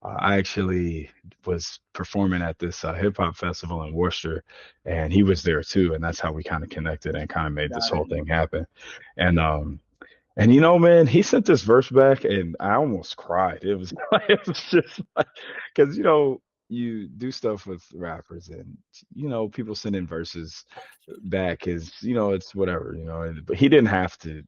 I actually was performing at this hip hop festival in Worcester, and he was there too, and that's how we kind of connected and kind of made this whole thing happen. And man, he sent this verse back, and I almost cried. It was just like, because you do stuff with rappers, and people send in verses back is it's whatever, but he didn't have to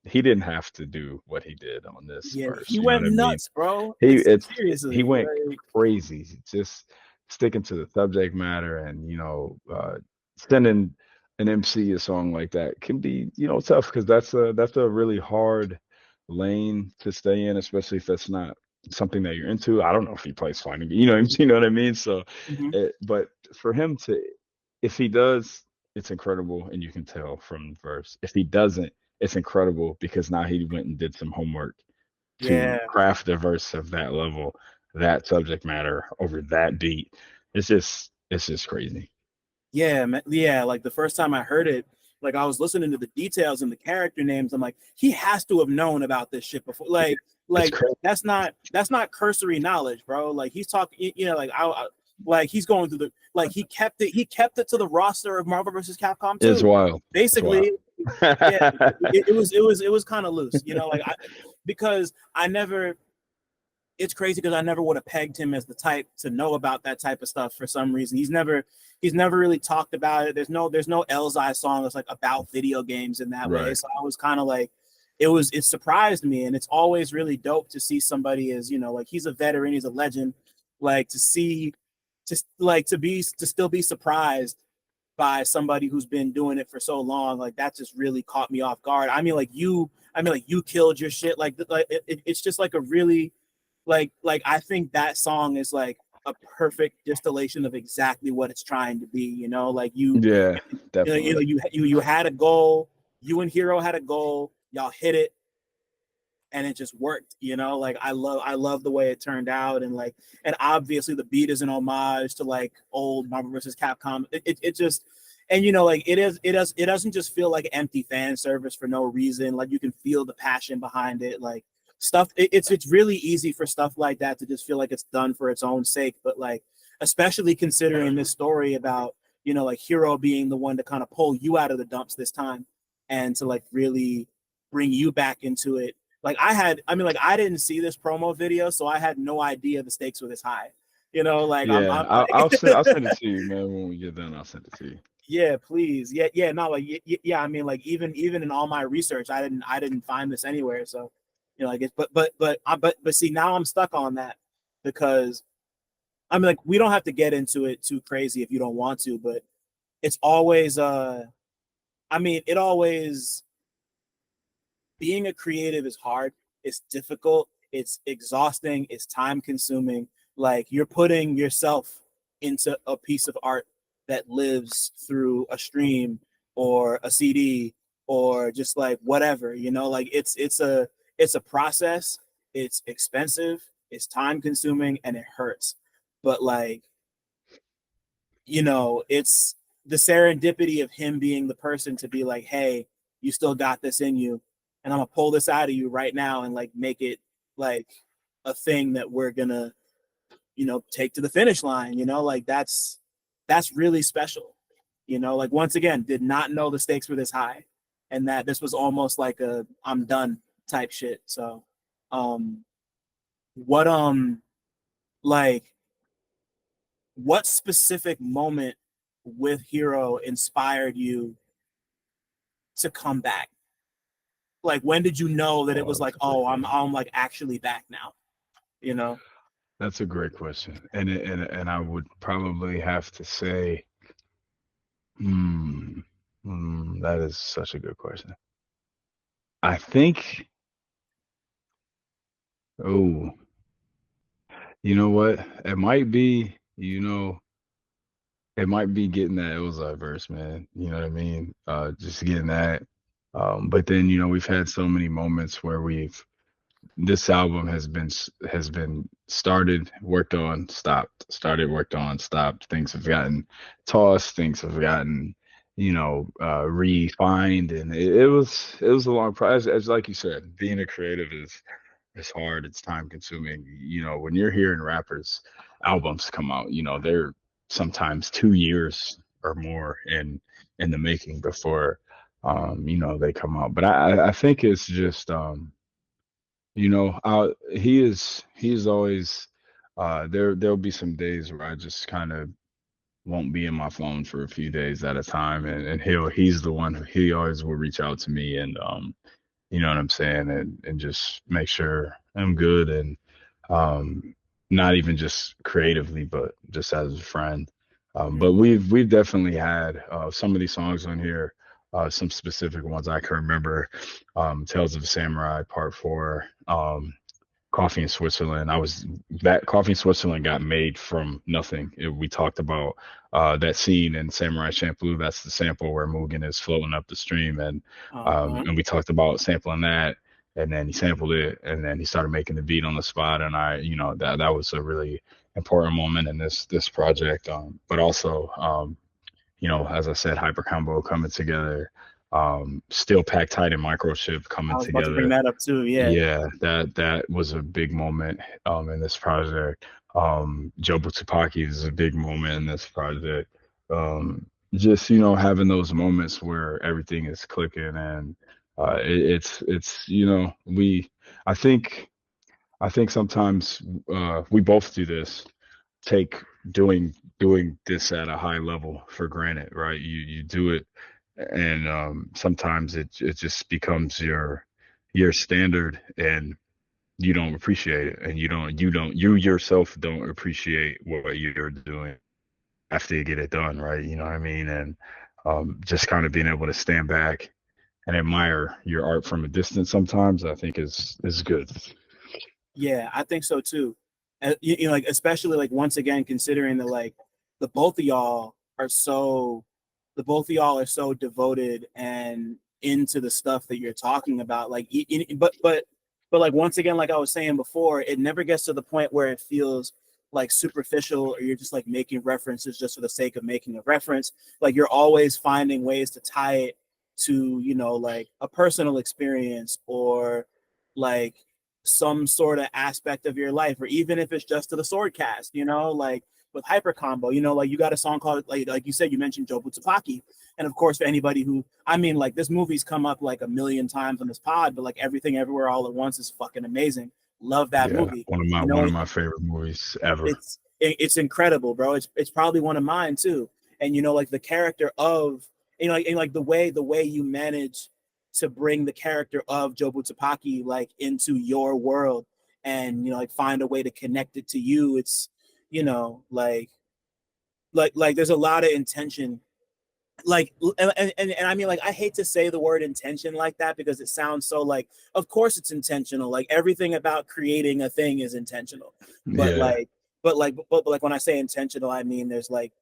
do what he did on this verse.
He went nuts, bro.
He went crazy, just sticking to the subject matter, and sending an MC a song like that can be tough, because that's a really hard lane to stay in, especially if that's not something that you're into. I don't know if he plays fighting, you know what I mean? So but for him to, if he does, it's incredible, and you can tell from the verse. If he doesn't, it's incredible, because now he went and did some homework to craft a verse of that level, that subject matter, over that beat. It's just crazy.
Yeah, man. Yeah, like the first time I heard it, like I was listening to the details and the character names. I'm like, he has to have known about this shit before. Like that's not cursory knowledge, bro. Like he's talking, like he's going through he kept it to the roster of Marvel vs. Capcom 2.
It's wild.
Basically, yeah, it was kind of loose, because I never. It's crazy because I never would have pegged him as the type to know about that type of stuff for some reason. He's never really talked about it. There's no Elzai song that's like about video games in that way. So I was kind of like, it surprised me, and it's always really dope to see somebody as he's a veteran, he's a legend, like to still be surprised by somebody who's been doing it for so long. Like that just really caught me off guard. I mean, you killed your shit. It's just like a really. Like I think that song is like a perfect distillation of exactly what it's trying to be,
definitely.
You had a goal, you and Hir-O had a goal, y'all hit it, and it just worked, like I love the way it turned out, and obviously the beat is an homage to like old Marvel vs. Capcom. It just, and it doesn't just feel like empty fan service for no reason. Like you can feel the passion behind it, like stuff. It's really easy for stuff like that to just feel like it's done for its own sake, but like especially considering this story about like Hir-O being the one to kind of pull you out of the dumps this time, and to like really bring you back into it. Like I didn't see this promo video, so I had no idea the stakes were this high.
I'll send it to you, man. When we get done, I'll send it to you.
Yeah, please. Yeah. No, like yeah. I mean, like even in all my research, I didn't find this anywhere. So. But see, now I'm stuck on that, because I mean, like we don't have to get into it too crazy if you don't want to, but it's always being a creative is hard. It's difficult. It's exhausting. It's time consuming. Like you're putting yourself into a piece of art that lives through a stream or a CD or just like whatever, like it's a process. It's expensive, it's time consuming, and it hurts. But like, it's the serendipity of him being the person to be like, hey, you still got this in you, and I'm gonna pull this out of you right now and like make it like a thing that we're gonna take to the finish line. Like that's really special. You know, like once again, did not know the stakes were this high, and that this was almost like a I'm done type shit. So, um, what like what specific moment with Hir-O inspired you to come back? Like when did you know that it
Oh,
was like,
that's a great
oh,
question.
I'm like actually back now, you know?
That's a great question, and I would probably have to say, hmm, that is such a good question. I think, oh, you know what? It might be, it might be getting that Ozai verse, man. You know what I mean? Just getting that. But then, we've had so many moments where this album has been started, worked on, stopped, started, worked on, stopped. Things have gotten tossed, things have gotten, refined, and it was a long process. As like you said, being a creative is it's hard, it's time consuming. When you're hearing rappers albums come out, they're sometimes 2 years or more in the making before they come out. But I think it's just he is always there'll be some days where I just kind of won't be in my phone for a few days at a time, and he's the one who he always will reach out to me, and you know what I'm saying, and just make sure I'm good, and um not even just creatively but just as a friend. But
Mm.
we've definitely had some of these songs on here, some specific ones I can remember, Tales of a Samurai Part 4, Coffee in Switzerland. That Coffee in Switzerland got made from nothing. We talked about that scene in Samurai Champloo. That's the sample where Mugen is floating up the stream, and
Uh-huh.
and we talked about sampling that, and then he sampled it, and then he started making the beat on the spot, and that was a really important moment in this project. But also, as I said, Hyper Combo coming together, Still Pack Tight and Microchip
I
coming
was about to bring
together.
that up too. Yeah.
Yeah, that was a big moment in this project. Jobu Tupaki is a big moment in this project. Just having those moments where everything is clicking, and it's we I think I think sometimes we both do this, take doing this at a high level for granted, right? You do it, and sometimes it just becomes your standard, and you don't appreciate it, and you yourself don't appreciate what you're doing after you get it done, right? You know what I mean? And just kind of being able to stand back and admire your art from a distance sometimes, I think is good.
Yeah, I think so too. And like especially like once again considering that like the both of y'all are so the both of y'all are so devoted and into the stuff that you're talking about. Like, but like once again, like I was saying before, it never gets to the point where it feels like superficial or you're just like making references just for the sake of making a reference. Like you're always finding ways to tie it to like a personal experience or like some sort of aspect of your life, or even if it's just to the SwordCast, like with Hyper Combo, like you got a song called like you said, you mentioned Jobu Tsupaki. And of course, for anybody who I mean, like this movie's come up like a million times on this pod, but like Everything Everywhere All at Once is fucking amazing. Love that
Yeah,
movie.
one of my
You
one
know,
of my favorite movies ever.
it's incredible, bro. It's probably one of mine too. And like the character of and like the way you manage to bring the character of Jobu Tsupaki like into your world and like find a way to connect it to you. It's like there's a lot of intention like and I mean like I hate to say the word intention like that because it sounds so like of course it's intentional, like everything about creating a thing is intentional, but
Yeah,
like but like when I say intentional I mean there's like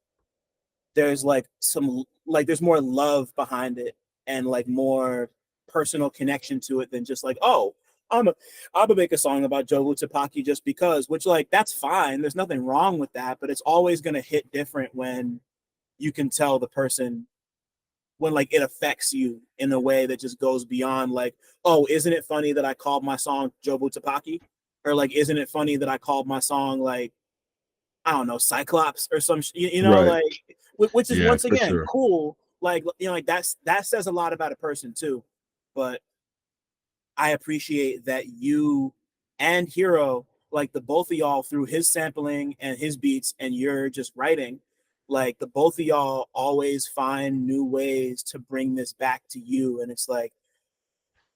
some like there's more love behind it and like more personal connection to it than just like, oh, i'm a I'm gonna make a song about Jobu Tapaki just because, which like that's fine, there's nothing wrong with that, but it's always going to hit different when you can tell the person, when like it affects you in a way that just goes beyond like, oh, isn't it funny that I called my song Jobu Tapaki, or like isn't it funny that I called my song like I don't know Cyclops or some like which is
Yeah,
once
for
again
sure.
cool. Like like that says a lot about a person too. But I appreciate that you and Hir-O, like the both of y'all, through his sampling and his beats, and you're just writing, like the both of y'all always find new ways to bring this back to you. And it's like,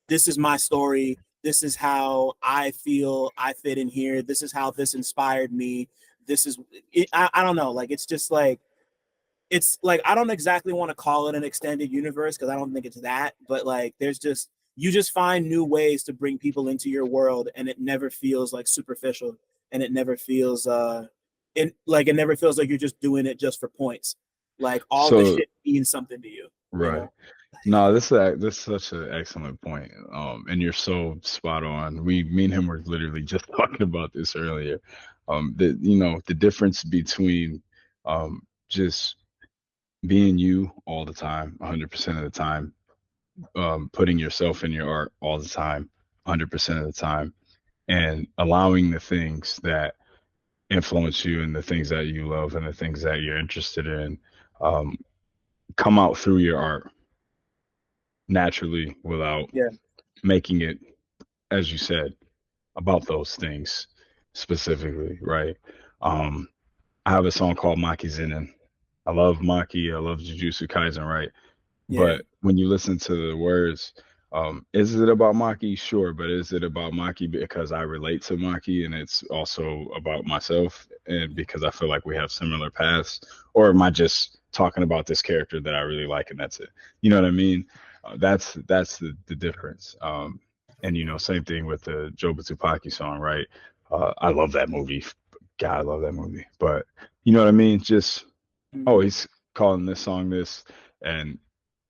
this is my story. This is how I feel I fit in here. This is how this inspired me. This is, I don't know. Like, it's like I don't exactly want to call it an extended universe because I don't think it's that, but like there's just you just find new ways to bring people into your world and it never feels like superficial and it never feels it never feels like you're just doing it just for points. Like all the
So
shit means something to you, you
right.
know?
No, this is such an excellent point. And you're so spot on. Me and him were literally just talking about this earlier. The difference between just being you all the time, 100% of the time, putting yourself in your art all the time, 100% of the time, and allowing the things that influence you and the things that you love and the things that you're interested in um, come out through your art naturally without
Yeah,
making it, as you said, about those things specifically, right? Um, I have a song called Maki Zinen. I love Maki. I love Jujutsu Kaisen, right?
yeah,
But when you listen to the words, is it about Maki? Sure, but is it about Maki because I relate to Maki and it's also about myself and because I feel like we have similar paths? Or am I just talking about this character that I really like and that's it? You know what I mean? That's the difference. And same thing with the Joe Tsupaki song, right? I love that movie. God, I love that movie. But you know what I mean? Just oh,
mm,
he's calling this song this, and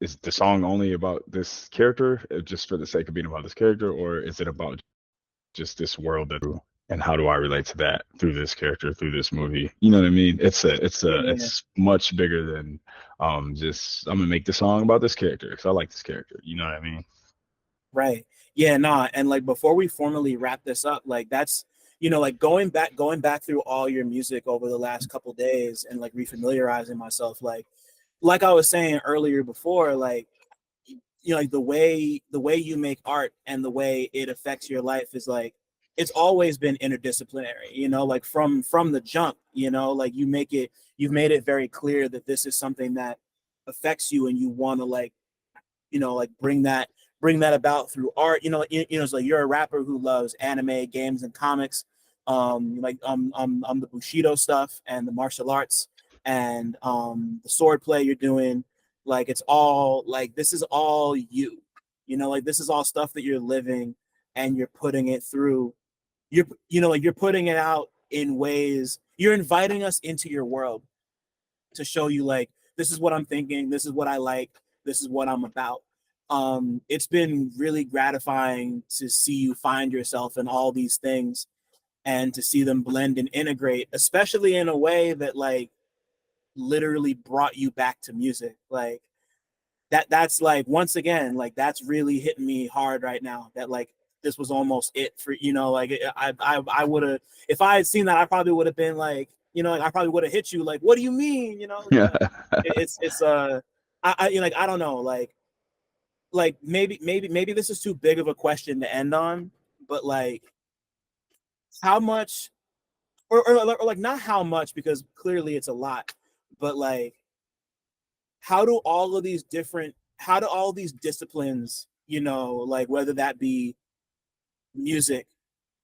is the song only about this character, just for the sake of being about this character, or is it about just this world that, and how do I relate to that through this character, through this movie? You know what I mean?
yeah,
It's much bigger than just I'm gonna make the song about this character because I like this character. You know what I mean?
right. Yeah, nah. And like before we formally wrap this up, like that's like going back through all your music over the last couple days and like refamiliarizing myself, like I was saying earlier before, like like the way you make art and the way it affects your life is like it's always been interdisciplinary, like from the jump, like you've made it very clear that this is something that affects you and you want to like like bring that about through art. It's like you're a rapper who loves anime, games, and comics. Like the Bushido stuff and the martial arts and the sword play you're doing. Like it's all like this is all you. Like this is all stuff that you're living and you're putting it through. Like you're putting it out in ways. You're inviting us into your world to show you like this is what I'm thinking, this is what I like, this is what I'm about. It's been really gratifying to see you find yourself in all these things and to see them blend and integrate, especially in a way that like literally brought you back to music. Like that's like once again, like that's really hitting me hard right now. That like this was almost it for like I would have if I had seen that I probably would have been like like, I probably would have hit you like what do you mean
Yeah.
it's like I don't know like maybe this is too big of a question to end on, but like how much or like not how much because clearly it's a lot, but like how do all these disciplines, like whether that be music,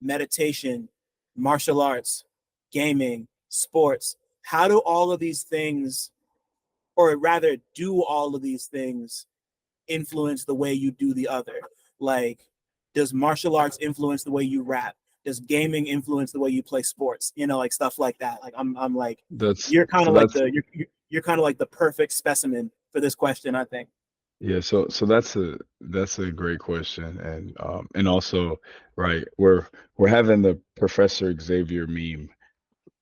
meditation, martial arts, gaming, sports, how do all of these things, or rather do all of these things influence the way you do the other? Like, does martial arts influence the way you rap? Does gaming influence the way you play sports? Like stuff like that. Like I'm like,
That's
you're kind
so
of like
that's
the you're kind of like the perfect specimen for this question, I think.
Yeah, so that's a great question, and also right, we're having the Professor Xavier meme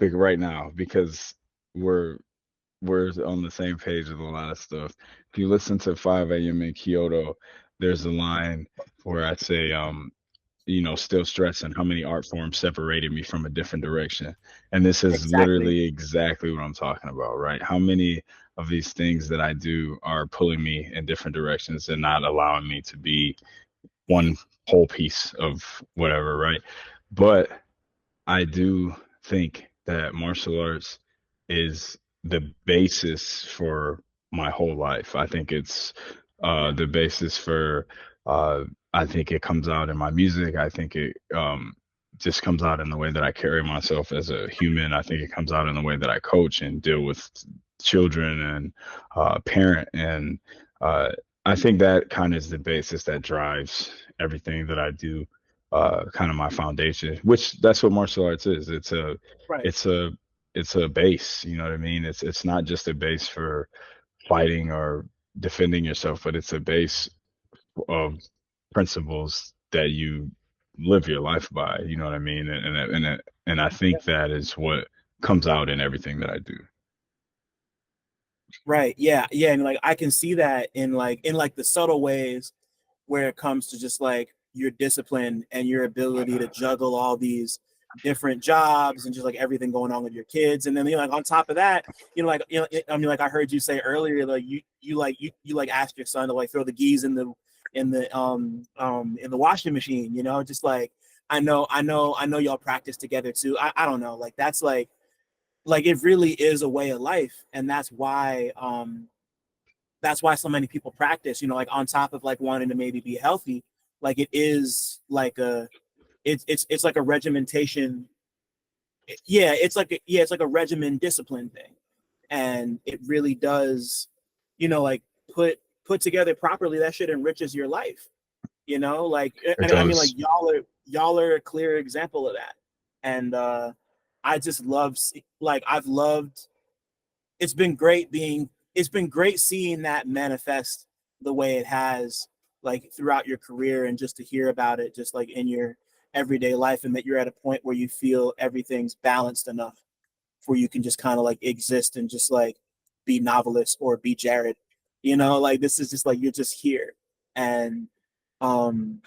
big right now because we're we're on the same page with a lot of stuff. If you listen to 5 a.m. in Kyoto, there's a line where I say, still stressing how many art forms separated me from a different direction. And this is
Exactly.
literally exactly what I'm talking about, right? How many of these things that I do are pulling me in different directions and not allowing me to be one whole piece of whatever, right? But I do think that martial arts is the basis for my whole life. I think it's
Yeah.
the basis for uh I think it comes out in my music. I think it just comes out in the way that I carry myself as a human. I think it comes out in the way that I coach and deal with children and parent and uh I think that kind of is the basis that drives everything that I do, kind of my foundation, which that's what martial arts is.
Right.
It's a it's a base, you know what I mean? It's not just a base for fighting or defending yourself, but it's a base of principles that you live your life by, you know what I mean? And I
Yeah.
think that is what comes out in everything that I do.
Right. Yeah. Yeah. And like I can see that in like the subtle ways where it comes to just like your discipline and your ability to juggle all these different jobs and just like everything going on with your kids. And then like on top of that, I mean, like I heard you say earlier, like you like asked your son to like throw the geese in the washing machine, just like I know y'all practice together too. I don't know, like that's like it really is a way of life, and that's why so many people practice, like on top of like wanting to maybe be healthy, like it is like it's like a regimentation. Yeah, it's like a regimen discipline thing. And it really does, like put together properly, that shit enriches your life. Like
It
I mean like
does.
y'all are a clear example of that. And I just love like I've loved it's been great seeing that manifest the way it has, like throughout your career, and just to hear about it just like in your everyday life, and that you're at a point where you feel everything's balanced enough where you can just kind of like exist and just like be Noveliss or be Jared. Like this is just like you're just here. And um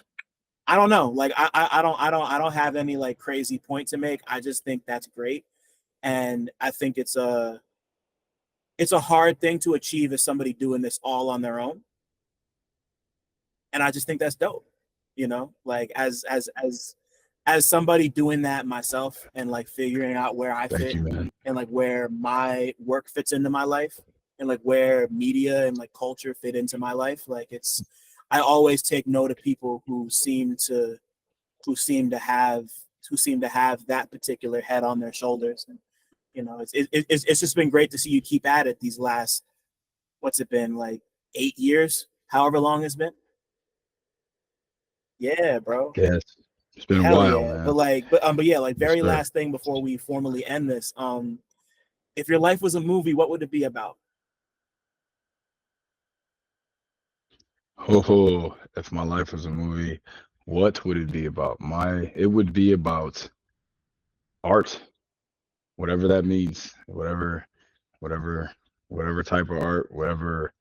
I don't know, like I don't have any like crazy point to make. I just think that's great. And I think it's a hard thing to achieve as somebody doing this all on their own. And I just think that's dope. Like as somebody doing that myself, and like figuring out where I
Thank
fit,
you, man.
and like where my work fits into my life, and like where media and like culture fit into my life. Like I always take note of people who seem to have who seem to have that particular head on their shoulders. And it's just been great to see you keep at it these last, what's it been, like 8 years, however long it's been. Yeah, bro.
Yes. It's been a
Hell
while,
yeah.
man.
But yeah, like
Yes,
very
sir.
last thing before we formally end this. If your life was a movie, what would it be about?
Oh, if my life was a movie, what would it be about? It would be about art, whatever that means, whatever, whatever type of art, whatever.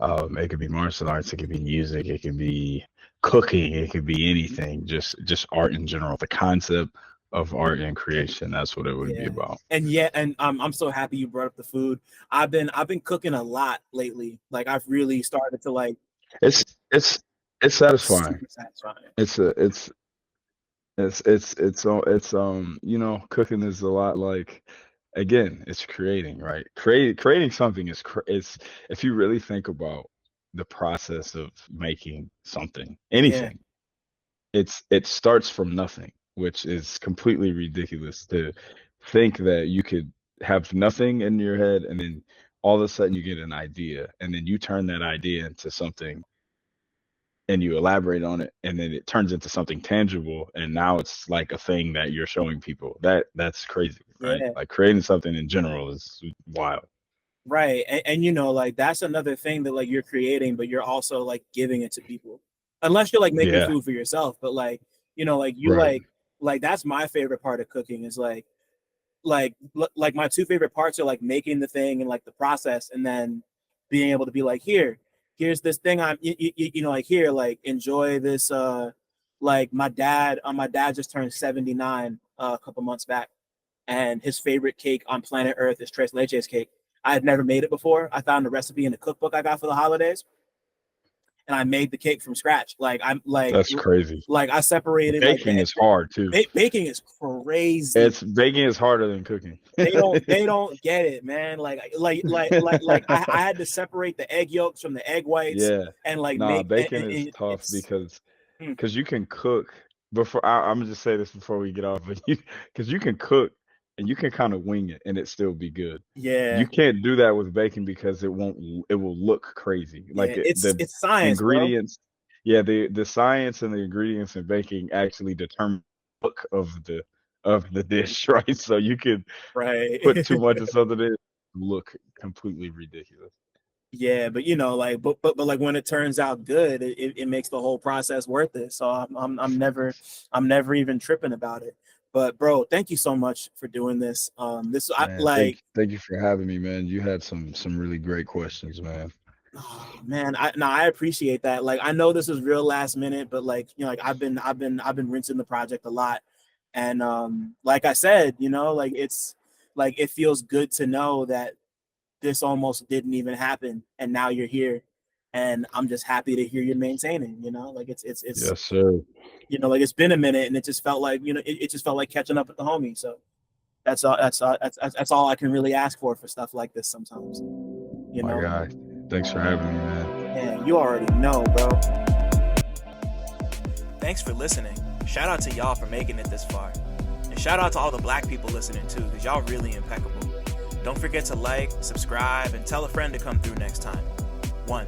It could be martial arts, it could be music, it could be cooking, it could be anything. Just art in general. The concept of art and creation. That's what it would be
Yeah.
about.
And yeah, and I'm so happy you brought up the food. I've been cooking a lot lately. Like I've really started to like
It's it's it's satisfying.
super satisfying.
It's cooking is a lot like, again, it's creating, right? Creating something is if you really think about the process of making something,
Yeah.
anything, it starts from nothing, which is completely ridiculous to think that you could have nothing in your head and then all of a sudden you get an idea and then you turn that idea into something and you elaborate on it and then it turns into something tangible and now it's like a thing that you're showing people. That's crazy, right?
Yeah.
Like creating something in general is wild.
Right. And like that's another thing that like you're creating, but you're also like giving it to people. Unless you're like making
Yeah,
food for yourself. But like, like you
right.
like that's my favorite part of cooking, is like my two favorite parts are like making the thing and like the process, and then being able to be like, here's this thing, I'm like, here, like enjoy this Like my dad just turned 79 a couple months back, and his favorite cake on planet Earth is Tres Leches cake. I had never made it before. I found the recipe in a cookbook I got for the holidays, and I made the cake from scratch.
That's crazy.
Like I separated like
Baking is hard too.
Baking is crazy.
Baking is harder than cooking.
They don't get it, man. I had to separate the egg yolks from the egg whites.
Yeah.
And like
baking is tough because you can cook before. I'm gonna just say this before we get off, but because you can cook and you can kind of wing it and it still be good.
Yeah.
You can't do that with baking because it will look crazy. Like
it's science,
ingredients. Bro. Yeah, the science and the ingredients in baking actually determine the look of the dish, right? So you could put too much of something in, look completely ridiculous.
Yeah, but you know, like, but like when it turns out good, it makes the whole process worth it. So I'm never even tripping about it. But bro, thank you so much for doing this.
Thank you for having me, man. You had some really great questions, man.
Oh, man, I appreciate that. Like, I know this is real last minute, but like, you know, like I've been rinsing the project a lot, and like I said, you know, like it's like it feels good to know that this almost didn't even happen, and now you're here, and I'm just happy to hear you're maintaining. You know, like it's
yes, sir.
You know, like it's been a minute, and it just felt like, you know, it just felt like catching up with the homie. So that's all I can really ask for stuff like this sometimes. You know,
my guy. Thanks for having me, man.
Yeah, you already know, bro.
Thanks for listening. Shout out to y'all for making it this far. And shout out to all the black people listening too, because y'all really impeccable. Don't forget to like, subscribe, and tell a friend to come through next time. 1.